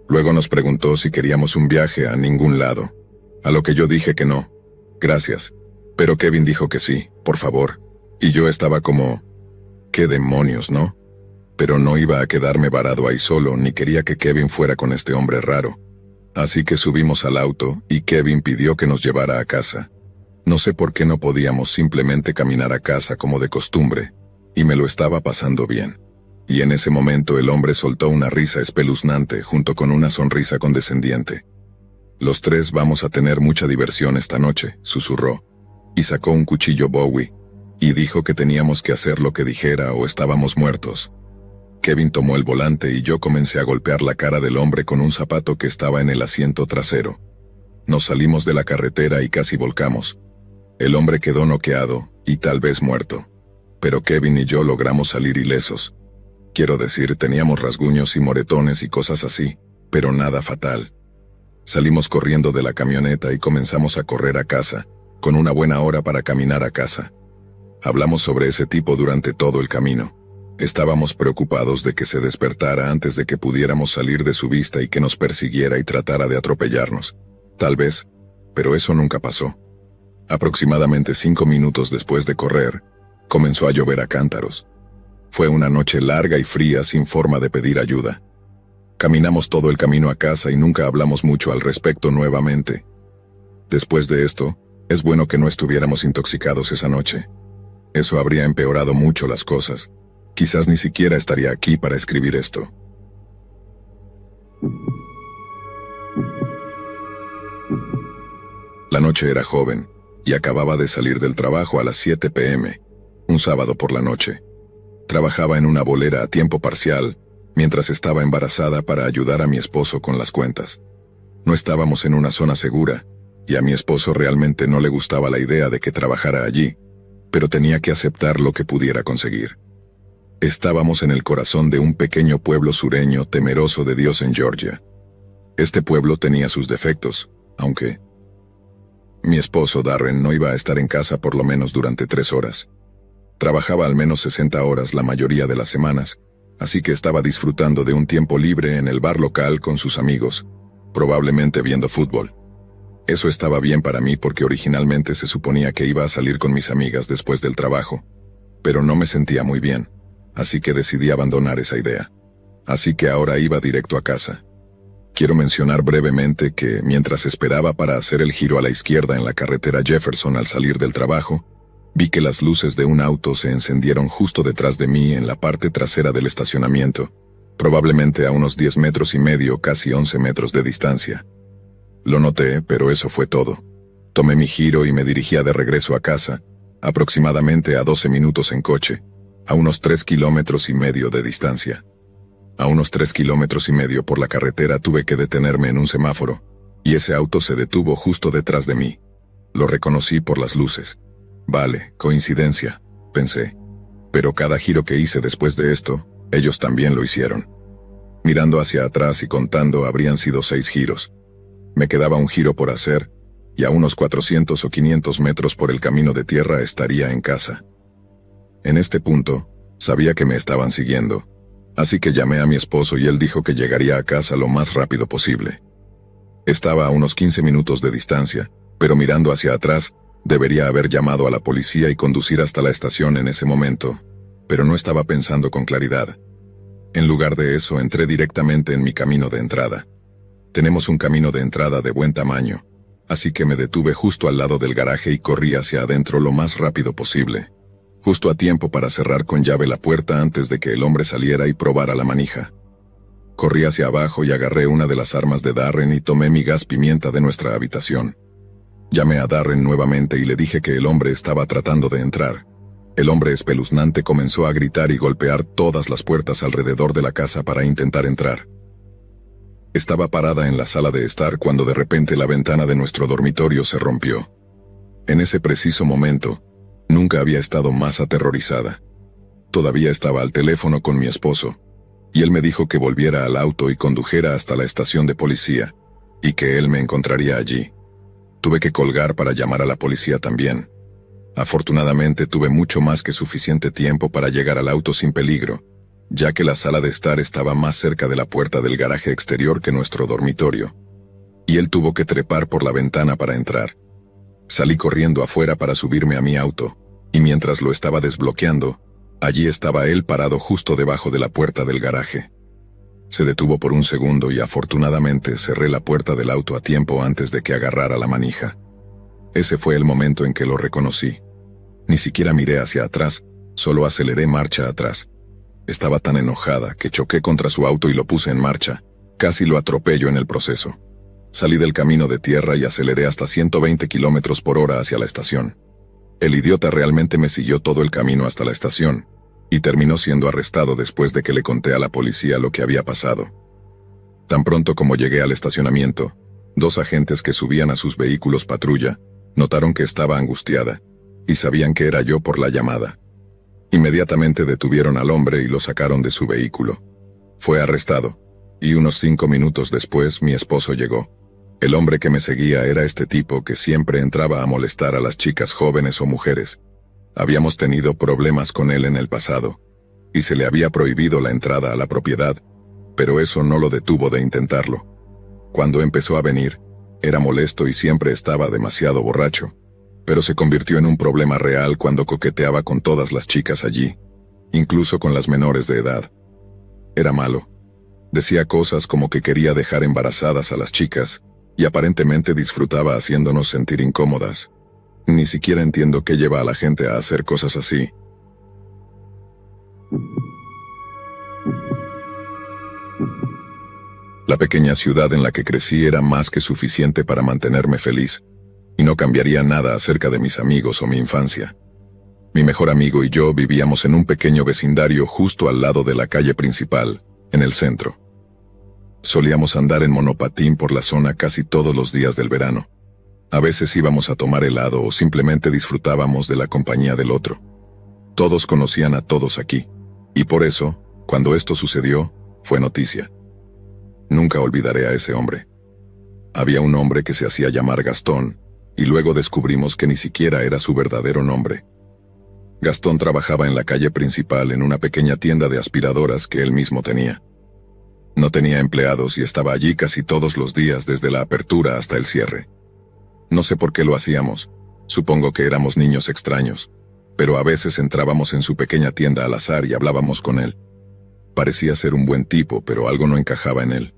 Luego nos preguntó si queríamos un viaje a ningún lado, a lo que yo dije que no. Gracias. Pero Kevin dijo que sí, por favor. Y yo estaba como, ¿qué demonios, no? Pero no iba a quedarme varado ahí solo, ni quería que Kevin fuera con este hombre raro. Así que subimos al auto, y Kevin pidió que nos llevara a casa. No sé por qué no podíamos simplemente caminar a casa como de costumbre, y me lo estaba pasando bien. Y en ese momento el hombre soltó una risa espeluznante junto con una sonrisa condescendiente. Los tres vamos a tener mucha diversión esta noche, susurró, y sacó un cuchillo Bowie, y dijo que teníamos que hacer lo que dijera o estábamos muertos. Kevin tomó el volante y yo comencé a golpear la cara del hombre con un zapato que estaba en el asiento trasero. Nos salimos de la carretera y casi volcamos. El hombre quedó noqueado, y tal vez muerto. Pero Kevin y yo logramos salir ilesos. Quiero decir, teníamos rasguños y moretones y cosas así, pero nada fatal. Salimos corriendo de la camioneta y comenzamos a correr a casa, con una buena hora para caminar a casa. Hablamos sobre ese tipo durante todo el camino. Estábamos preocupados de que se despertara antes de que pudiéramos salir de su vista y que nos persiguiera y tratara de atropellarnos. Tal vez, pero eso nunca pasó. Aproximadamente 5 minutos después de correr, comenzó a llover a cántaros. Fue una noche larga y fría sin forma de pedir ayuda. Caminamos todo el camino a casa y nunca hablamos mucho al respecto nuevamente. Después de esto, es bueno que no estuviéramos intoxicados esa noche. Eso habría empeorado mucho las cosas. Quizás ni siquiera estaría aquí para escribir esto. La noche era joven, y acababa de salir del trabajo a las 7 p.m., un sábado por la noche. Trabajaba en una bolera a tiempo parcial, mientras estaba embarazada para ayudar a mi esposo con las cuentas. No estábamos en una zona segura, y a mi esposo realmente no le gustaba la idea de que trabajara allí, pero tenía que aceptar lo que pudiera conseguir. Estábamos en el corazón de un pequeño pueblo sureño temeroso de Dios en Georgia. Este pueblo tenía sus defectos, aunque mi esposo Darren no iba a estar en casa por lo menos durante 3 horas. Trabajaba al menos 60 horas la mayoría de las semanas, así que estaba disfrutando de un tiempo libre en el bar local con sus amigos, probablemente viendo fútbol. Eso estaba bien para mí porque originalmente se suponía que iba a salir con mis amigas después del trabajo, pero no me sentía muy bien, así que decidí abandonar esa idea. Así que ahora iba directo a casa. Quiero mencionar brevemente que, mientras esperaba para hacer el giro a la izquierda en la carretera Jefferson al salir del trabajo, vi que las luces de un auto se encendieron justo detrás de mí en la parte trasera del estacionamiento, probablemente a unos 10 metros y medio, casi 11 metros de distancia. Lo noté, pero eso fue todo. Tomé mi giro y me dirigía de regreso a casa, aproximadamente a 12 minutos en coche, a unos 3,5 kilómetros de distancia. A unos 3,5 kilómetros por la carretera tuve que detenerme en un semáforo, y ese auto se detuvo justo detrás de mí. Lo reconocí por las luces. Vale, coincidencia, pensé. Pero cada giro que hice después de esto, ellos también lo hicieron. Mirando hacia atrás y contando, habrían sido 6 giros. Me quedaba un giro por hacer, y a unos 400 o 500 metros por el camino de tierra estaría en casa. En este punto, sabía que me estaban siguiendo, así que llamé a mi esposo y él dijo que llegaría a casa lo más rápido posible. Estaba a unos 15 minutos de distancia, pero mirando hacia atrás, debería haber llamado a la policía y conducir hasta la estación en ese momento, pero no estaba pensando con claridad. En lugar de eso, entré directamente en mi camino de entrada. Tenemos un camino de entrada de buen tamaño, así que me detuve justo al lado del garaje y corrí hacia adentro lo más rápido posible, justo a tiempo para cerrar con llave la puerta antes de que el hombre saliera y probara la manija. Corrí hacia abajo y agarré una de las armas de Darren y tomé mi gas pimienta de nuestra habitación. Llamé a Darren nuevamente y le dije que el hombre estaba tratando de entrar. El hombre espeluznante comenzó a gritar y golpear todas las puertas alrededor de la casa para intentar entrar. Estaba parada en la sala de estar cuando de repente la ventana de nuestro dormitorio se rompió. En ese preciso momento, nunca había estado más aterrorizada. Todavía estaba al teléfono con mi esposo, y él me dijo que volviera al auto y condujera hasta la estación de policía, y que él me encontraría allí. Tuve que colgar para llamar a la policía también. Afortunadamente tuve mucho más que suficiente tiempo para llegar al auto sin peligro, ya que la sala de estar estaba más cerca de la puerta del garaje exterior que nuestro dormitorio, y él tuvo que trepar por la ventana para entrar. Salí corriendo afuera para subirme a mi auto, y mientras lo estaba desbloqueando, allí estaba él parado justo debajo de la puerta del garaje. Se detuvo por un segundo y afortunadamente cerré la puerta del auto a tiempo antes de que agarrara la manija. Ese fue el momento en que lo reconocí. Ni siquiera miré hacia atrás, solo aceleré marcha atrás. Estaba tan enojada que choqué contra su auto y lo puse en marcha. Casi lo atropello en el proceso. Salí del camino de tierra y aceleré hasta 120 kilómetros por hora hacia la estación. El idiota realmente me siguió todo el camino hasta la estación, y terminó siendo arrestado después de que le conté a la policía lo que había pasado. Tan pronto como llegué al estacionamiento, 2 agentes que subían a sus vehículos patrulla, notaron que estaba angustiada, y sabían que era yo por la llamada. Inmediatamente detuvieron al hombre y lo sacaron de su vehículo. Fue arrestado, Y unos 5 minutos después mi esposo llegó. El hombre que me seguía era este tipo que siempre entraba a molestar a las chicas jóvenes o mujeres. Habíamos tenido problemas con él en el pasado, y se le había prohibido la entrada a la propiedad, pero eso no lo detuvo de intentarlo. Cuando empezó a venir, era molesto y siempre estaba demasiado borracho, pero se convirtió en un problema real cuando coqueteaba con todas las chicas allí, incluso con las menores de edad. Era malo. Decía cosas como que quería dejar embarazadas a las chicas, y aparentemente disfrutaba haciéndonos sentir incómodas. Ni siquiera entiendo qué lleva a la gente a hacer cosas así. La pequeña ciudad en la que crecí era más que suficiente para mantenerme feliz, y no cambiaría nada acerca de mis amigos o mi infancia. Mi mejor amigo y yo vivíamos en un pequeño vecindario justo al lado de la calle principal, en el centro. Solíamos andar en monopatín por la zona casi todos los días del verano. A veces íbamos a tomar helado o simplemente disfrutábamos de la compañía del otro. Todos conocían a todos aquí, y por eso, cuando esto sucedió, fue noticia. Nunca olvidaré a ese hombre. Había un hombre que se hacía llamar Gastón, y luego descubrimos que ni siquiera era su verdadero nombre. Gastón trabajaba en la calle principal en una pequeña tienda de aspiradoras que él mismo tenía. No tenía empleados y estaba allí casi todos los días desde la apertura hasta el cierre. No sé por qué lo hacíamos, supongo que éramos niños extraños, pero a veces entrábamos en su pequeña tienda al azar y hablábamos con él. Parecía ser un buen tipo, pero algo no encajaba en él.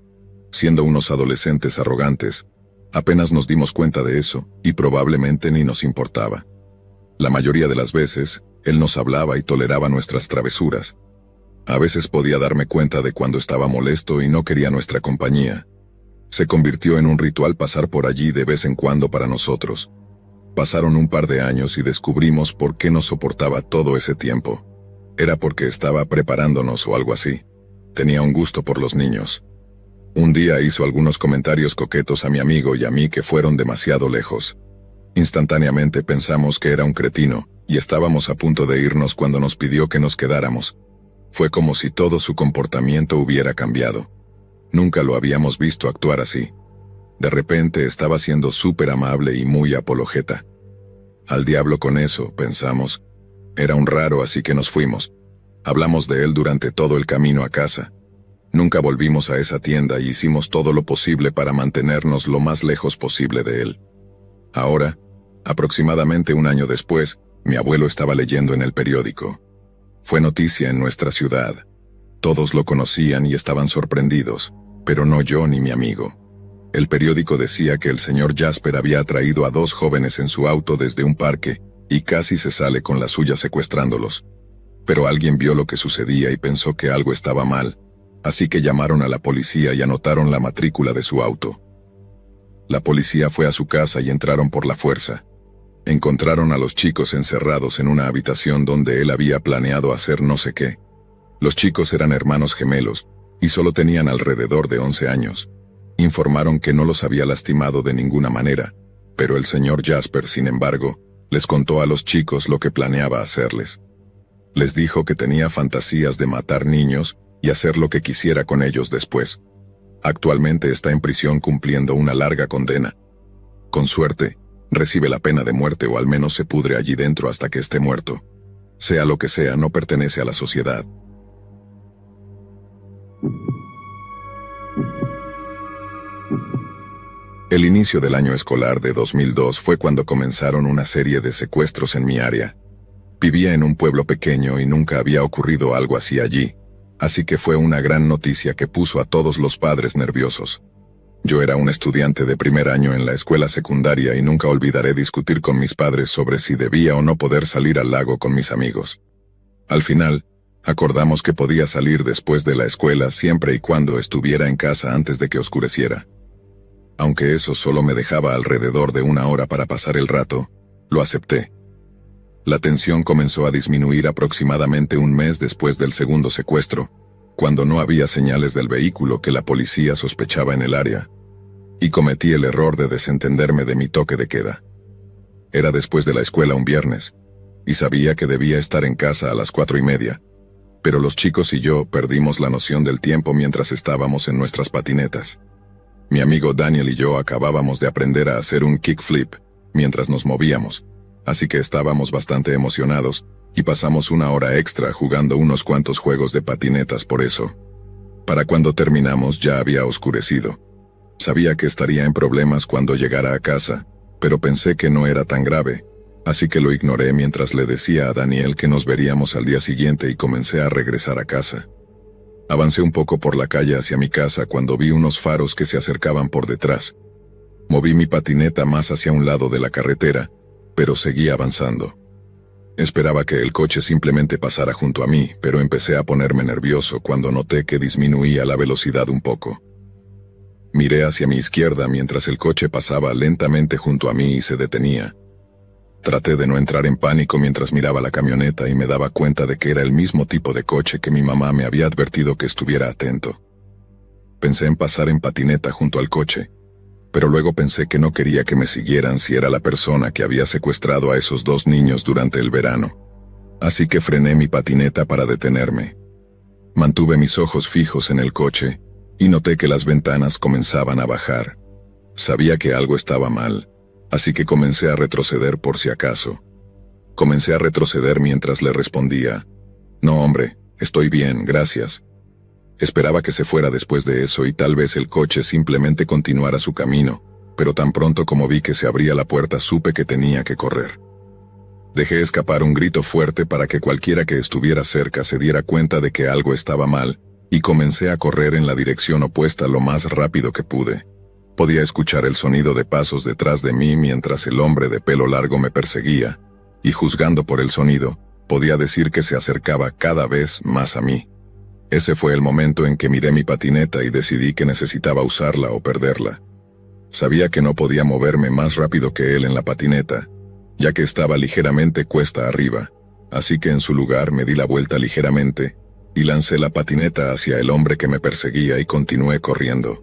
Siendo unos adolescentes arrogantes, apenas nos dimos cuenta de eso y probablemente ni nos importaba. La mayoría de las veces, él nos hablaba y toleraba nuestras travesuras. A veces podía darme cuenta de cuando estaba molesto y no quería nuestra compañía. Se convirtió en un ritual pasar por allí de vez en cuando para nosotros. Pasaron un par de años y descubrimos por qué nos soportaba todo ese tiempo. Era porque estaba preparándonos o algo así. Tenía un gusto por los niños. Un día hizo algunos comentarios coquetos a mi amigo y a mí que fueron demasiado lejos. Instantáneamente pensamos que era un cretino, y estábamos a punto de irnos cuando nos pidió que nos quedáramos. Fue como si todo su comportamiento hubiera cambiado. Nunca lo habíamos visto actuar así. De repente estaba siendo súper amable y muy apologeta. Al diablo con eso, pensamos. Era un raro, así que nos fuimos. Hablamos de él durante todo el camino a casa. Nunca volvimos a esa tienda y hicimos todo lo posible para mantenernos lo más lejos posible de él. Ahora, aproximadamente un año después, mi abuelo estaba leyendo en el periódico. Fue noticia en nuestra ciudad. Todos lo conocían y estaban sorprendidos, pero no yo ni mi amigo. El periódico decía que el señor Jasper había atraído a 2 jóvenes en su auto desde un parque y casi se sale con la suya secuestrándolos. Pero alguien vio lo que sucedía y pensó que algo estaba mal, así que llamaron a la policía y anotaron la matrícula de su auto. La policía fue a su casa y entraron por la fuerza. Encontraron a los chicos encerrados en una habitación donde él había planeado hacer no sé qué. Los chicos eran hermanos gemelos, y solo tenían alrededor de 11 años. Informaron que no los había lastimado de ninguna manera, pero el señor Jasper, sin embargo, les contó a los chicos lo que planeaba hacerles. Les dijo que tenía fantasías de matar niños y hacer lo que quisiera con ellos después. Actualmente está en prisión cumpliendo una larga condena. Con suerte, recibe la pena de muerte o al menos se pudre allí dentro hasta que esté muerto. Sea lo que sea, no pertenece a la sociedad. El inicio del año escolar de 2002 fue cuando comenzaron una serie de secuestros en mi área. Vivía en un pueblo pequeño y nunca había ocurrido algo así allí, así que fue una gran noticia que puso a todos los padres nerviosos. Yo era un estudiante de primer año en la escuela secundaria y nunca olvidaré discutir con mis padres sobre si debía o no poder salir al lago con mis amigos. Al final, acordamos que podía salir después de la escuela siempre y cuando estuviera en casa antes de que oscureciera. Aunque eso solo me dejaba alrededor de 1 hora para pasar el rato, lo acepté. La tensión comenzó a disminuir aproximadamente un mes después del segundo secuestro, cuando no había señales del vehículo que la policía sospechaba en el área, y cometí el error de desentenderme de mi toque de queda. Era después de la escuela un viernes, y sabía que debía estar en casa a las 4:30. pero los chicos y yo perdimos la noción del tiempo mientras estábamos en nuestras patinetas. Mi amigo Daniel y yo acabábamos de aprender a hacer un kickflip mientras nos movíamos, así que estábamos bastante emocionados y pasamos una hora extra jugando unos cuantos juegos de patinetas por eso. Para cuando terminamos ya había oscurecido. Sabía que estaría en problemas cuando llegara a casa, pero pensé que no era tan grave, así que lo ignoré mientras le decía a Daniel que nos veríamos al día siguiente y comencé a regresar a casa. Avancé un poco por la calle hacia mi casa cuando vi unos faros que se acercaban por detrás. Moví mi patineta más hacia un lado de la carretera, pero seguí avanzando. Esperaba que el coche simplemente pasara junto a mí, pero empecé a ponerme nervioso cuando noté que disminuía la velocidad un poco. Miré hacia mi izquierda mientras el coche pasaba lentamente junto a mí y se detenía. Traté de no entrar en pánico mientras miraba la camioneta y me daba cuenta de que era el mismo tipo de coche que mi mamá me había advertido que estuviera atento. Pensé en pasar en patineta junto al coche, pero luego pensé que no quería que me siguieran si era la persona que había secuestrado a esos 2 niños durante el verano. Así que frené mi patineta para detenerme. Mantuve mis ojos fijos en el coche y noté que las ventanas comenzaban a bajar. Sabía que algo estaba mal, así que comencé a retroceder por si acaso. Comencé a retroceder mientras le respondía: «No, hombre, estoy bien, gracias». Esperaba que se fuera después de eso y tal vez el coche simplemente continuara su camino, pero tan pronto como vi que se abría la puerta supe que tenía que correr. Dejé escapar un grito fuerte para que cualquiera que estuviera cerca se diera cuenta de que algo estaba mal, y comencé a correr en la dirección opuesta lo más rápido que pude. Podía escuchar el sonido de pasos detrás de mí mientras el hombre de pelo largo me perseguía, y juzgando por el sonido, podía decir que se acercaba cada vez más a mí. Ese fue el momento en que miré mi patineta y decidí que necesitaba usarla o perderla. Sabía que no podía moverme más rápido que él en la patineta, ya que estaba ligeramente cuesta arriba, así que en su lugar me di la vuelta ligeramente y lancé la patineta hacia el hombre que me perseguía y continué corriendo.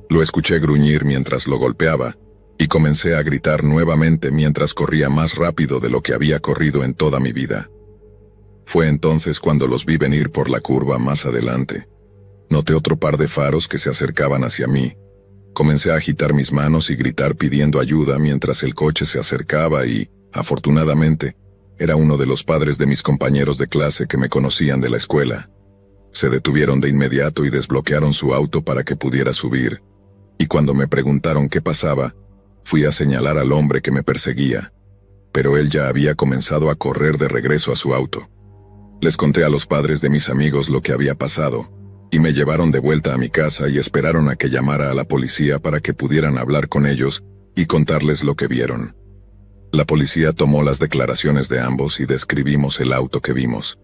Lo escuché gruñir mientras lo golpeaba, y comencé a gritar nuevamente mientras corría más rápido de lo que había corrido en toda mi vida. Fue entonces cuando los vi venir por la curva más adelante. Noté otro par de faros que se acercaban hacia mí. Comencé a agitar mis manos y gritar pidiendo ayuda mientras el coche se acercaba y, afortunadamente, era uno de los padres de mis compañeros de clase que me conocían de la escuela. Se detuvieron de inmediato y desbloquearon su auto para que pudiera subir, y cuando me preguntaron qué pasaba, fui a señalar al hombre que me perseguía, pero él ya había comenzado a correr de regreso a su auto. Les conté a los padres de mis amigos lo que había pasado, y me llevaron de vuelta a mi casa y esperaron a que llamara a la policía para que pudieran hablar con ellos y contarles lo que vieron. La policía tomó las declaraciones de ambos y describimos el auto que vimos.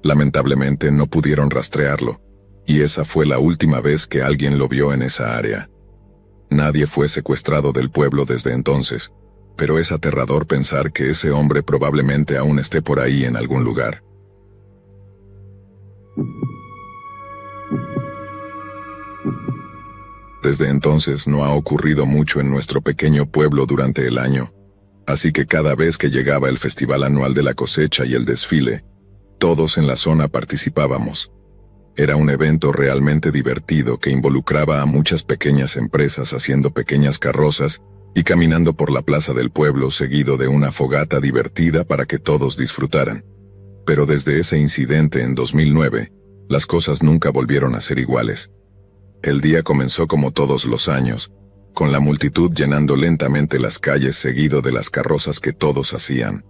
Lamentablemente no pudieron rastrearlo, y esa fue la última vez que alguien lo vio en esa área. Nadie fue secuestrado del pueblo desde entonces, pero es aterrador pensar que ese hombre probablemente aún esté por ahí en algún lugar. Desde entonces no ha ocurrido mucho en nuestro pequeño pueblo durante el año, así que cada vez que llegaba el festival anual de la cosecha y el desfile, todos en la zona participábamos. Era un evento realmente divertido que involucraba a muchas pequeñas empresas haciendo pequeñas carrozas y caminando por la plaza del pueblo seguido de una fogata divertida para que todos disfrutaran. Pero desde ese incidente en 2009, las cosas nunca volvieron a ser iguales. El día comenzó como todos los años, con la multitud llenando lentamente las calles seguido de las carrozas que todos hacían.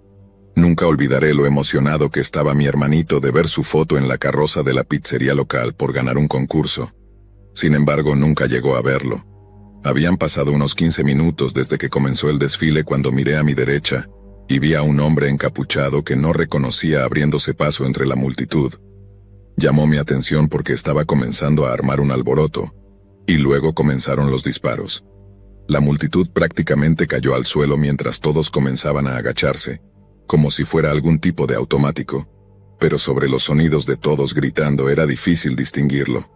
Nunca olvidaré lo emocionado que estaba mi hermanito de ver su foto en la carroza de la pizzería local por ganar un concurso. Sin embargo, nunca llegó a verlo. Habían pasado unos 15 minutos desde que comenzó el desfile cuando miré a mi derecha y vi a un hombre encapuchado que no reconocía abriéndose paso entre la multitud. Llamó mi atención porque estaba comenzando a armar un alboroto, y luego comenzaron los disparos. La multitud prácticamente cayó al suelo mientras todos comenzaban a agacharse, como si fuera algún tipo de automático, pero sobre los sonidos de todos gritando era difícil distinguirlo.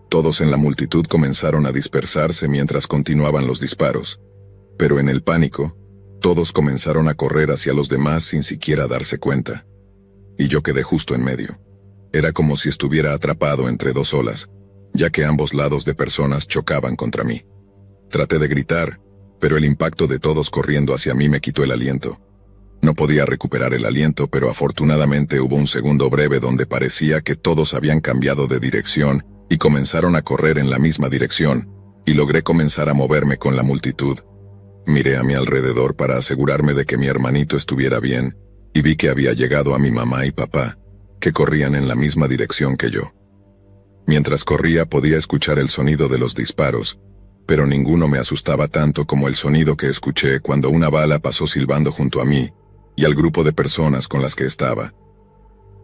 Todos en la multitud comenzaron a dispersarse mientras continuaban los disparos, pero en el pánico, todos comenzaron a correr hacia los demás sin siquiera darse cuenta. Y yo quedé justo en medio. Era como si estuviera atrapado entre dos olas, ya que ambos lados de personas chocaban contra mí. Traté de gritar, pero el impacto de todos corriendo hacia mí me quitó el aliento. No podía recuperar el aliento, pero afortunadamente hubo un segundo breve donde parecía que todos habían cambiado de dirección y comenzaron a correr en la misma dirección, y logré comenzar a moverme con la multitud. Miré a mi alrededor para asegurarme de que mi hermanito estuviera bien, y vi que había llegado a mi mamá y papá, que corrían en la misma dirección que yo. Mientras corría podía escuchar el sonido de los disparos, pero ninguno me asustaba tanto como el sonido que escuché cuando una bala pasó silbando junto a mí y al grupo de personas con las que estaba.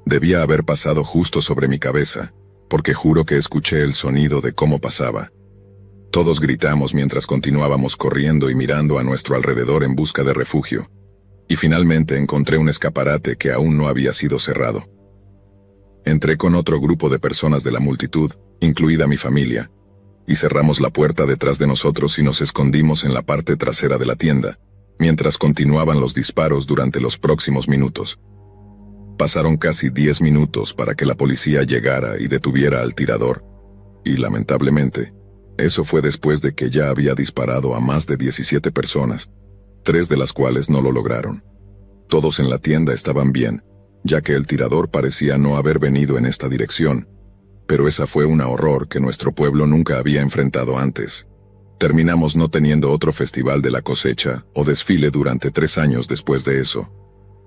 Debía haber pasado justo sobre mi cabeza, porque juro que escuché el sonido de cómo pasaba. Todos gritamos mientras continuábamos corriendo y mirando a nuestro alrededor en busca de refugio, y finalmente encontré un escaparate que aún no había sido cerrado. Entré con otro grupo de personas de la multitud, incluida mi familia, y cerramos la puerta detrás de nosotros y nos escondimos en la parte trasera de la tienda, mientras continuaban los disparos durante los próximos minutos. Pasaron casi 10 minutos para que la policía llegara y detuviera al tirador, y lamentablemente, eso fue después de que ya había disparado a más de 17 personas, 3 de las cuales no lo lograron. Todos en la tienda estaban bien, ya que el tirador parecía no haber venido en esta dirección, pero esa fue un horror que nuestro pueblo nunca había enfrentado antes. Terminamos no teniendo otro festival de la cosecha o desfile durante 3 años después de eso.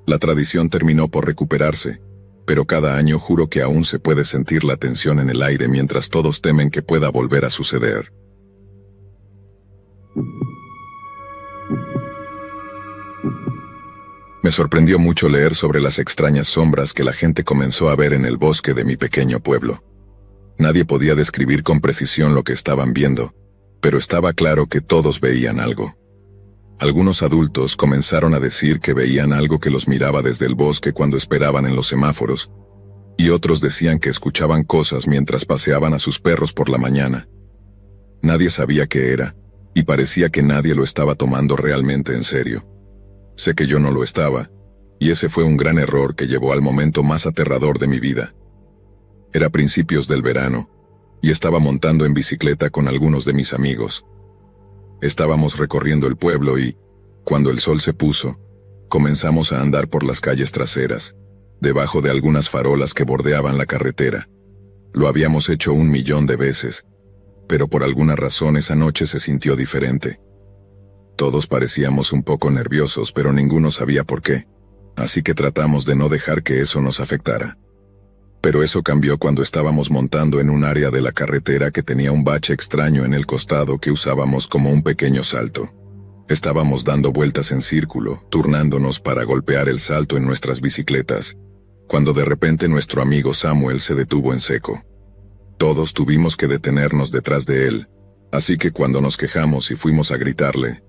La tradición terminó por recuperarse, pero cada año juro que aún se puede sentir la tensión en el aire mientras todos temen que pueda volver a suceder. Me sorprendió mucho leer sobre las extrañas sombras que la gente comenzó a ver en el bosque de mi pequeño pueblo. Nadie podía describir con precisión lo que estaban viendo, pero estaba claro que todos veían algo. Algunos adultos comenzaron a decir que veían algo que los miraba desde el bosque cuando esperaban en los semáforos, y otros decían que escuchaban cosas mientras paseaban a sus perros por la mañana. Nadie sabía qué era, y parecía que nadie lo estaba tomando realmente en serio. Sé que yo no lo estaba, y ese fue un gran error que llevó al momento más aterrador de mi vida. Era principios del verano, y estaba montando en bicicleta con algunos de mis amigos. Estábamos recorriendo el pueblo y, cuando el sol se puso, comenzamos a andar por las calles traseras, debajo de algunas farolas que bordeaban la carretera. Lo habíamos hecho 1.000.000 de veces, pero por alguna razón esa noche se sintió diferente. Todos parecíamos un poco nerviosos, pero ninguno sabía por qué, así que tratamos de no dejar que eso nos afectara. Pero eso cambió cuando estábamos montando en un área de la carretera que tenía un bache extraño en el costado que usábamos como un pequeño salto. Estábamos dando vueltas en círculo, turnándonos para golpear el salto en nuestras bicicletas, cuando de repente nuestro amigo Samuel se detuvo en seco. Todos tuvimos que detenernos detrás de él, así que cuando nos quejamos y fuimos a gritarle,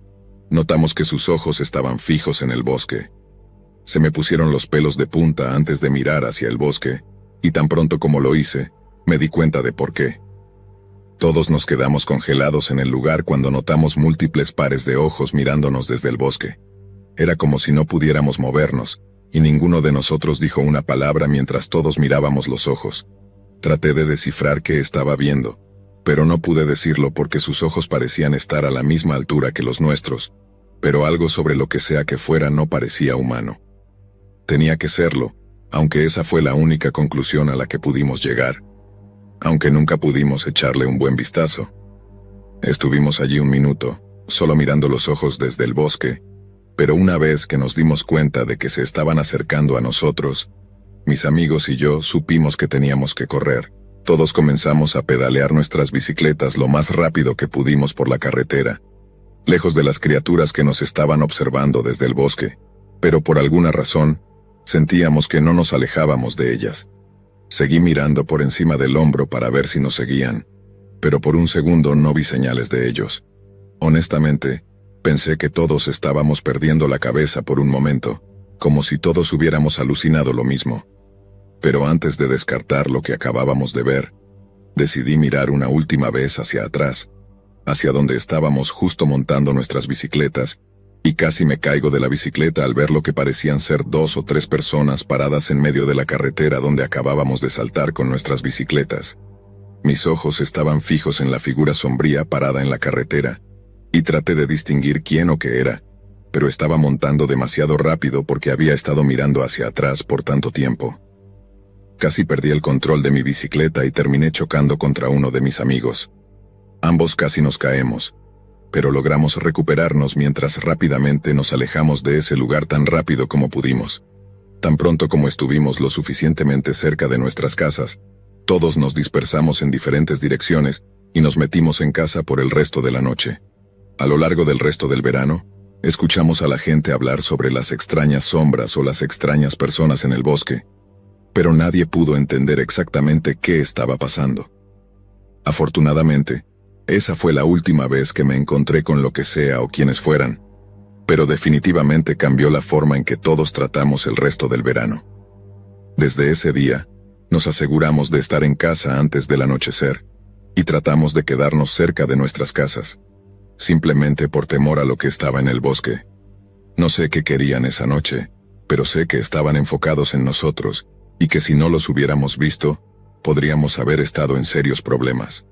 notamos que sus ojos estaban fijos en el bosque. Se me pusieron los pelos de punta antes de mirar hacia el bosque, y tan pronto como lo hice, me di cuenta de por qué. Todos nos quedamos congelados en el lugar cuando notamos múltiples pares de ojos mirándonos desde el bosque. Era como si no pudiéramos movernos, y ninguno de nosotros dijo una palabra mientras todos mirábamos los ojos. Traté de descifrar qué estaba viendo, pero no pude decirlo porque sus ojos parecían estar a la misma altura que los nuestros, pero algo sobre lo que sea que fuera no parecía humano. Tenía que serlo, aunque esa fue la única conclusión a la que pudimos llegar, aunque nunca pudimos echarle un buen vistazo. Estuvimos allí 1 minuto, solo mirando los ojos desde el bosque, pero una vez que nos dimos cuenta de que se estaban acercando a nosotros, mis amigos y yo supimos que teníamos que correr. Todos comenzamos a pedalear nuestras bicicletas lo más rápido que pudimos por la carretera, lejos de las criaturas que nos estaban observando desde el bosque, pero por alguna razón, sentíamos que no nos alejábamos de ellas. Seguí mirando por encima del hombro para ver si nos seguían, pero por un segundo no vi señales de ellos. Honestamente, pensé que todos estábamos perdiendo la cabeza por un momento, como si todos hubiéramos alucinado lo mismo. Pero antes de descartar lo que acabábamos de ver, decidí mirar una última vez hacia atrás, hacia donde estábamos justo montando nuestras bicicletas, Y casi me caigo de la bicicleta al ver lo que parecían ser 2 o 3 personas paradas en medio de la carretera donde acabábamos de saltar con nuestras bicicletas. Mis ojos estaban fijos en la figura sombría parada en la carretera, y traté de distinguir quién o qué era, pero estaba montando demasiado rápido porque había estado mirando hacia atrás por tanto tiempo. Casi perdí el control de mi bicicleta y terminé chocando contra uno de mis amigos. Ambos casi nos caemos, pero logramos recuperarnos mientras rápidamente nos alejamos de ese lugar tan rápido como pudimos. Tan pronto como estuvimos lo suficientemente cerca de nuestras casas, todos nos dispersamos en diferentes direcciones y nos metimos en casa por el resto de la noche. A lo largo del resto del verano, escuchamos a la gente hablar sobre las extrañas sombras o las extrañas personas en el bosque, pero nadie pudo entender exactamente qué estaba pasando. Afortunadamente, esa fue la última vez que me encontré con lo que sea o quienes fueran, pero definitivamente cambió la forma en que todos tratamos el resto del verano. Desde ese día, nos aseguramos de estar en casa antes del anochecer, y tratamos de quedarnos cerca de nuestras casas, simplemente por temor a lo que estaba en el bosque. No sé qué querían esa noche, pero sé que estaban enfocados en nosotros, y que si no los hubiéramos visto, podríamos haber estado en serios problemas.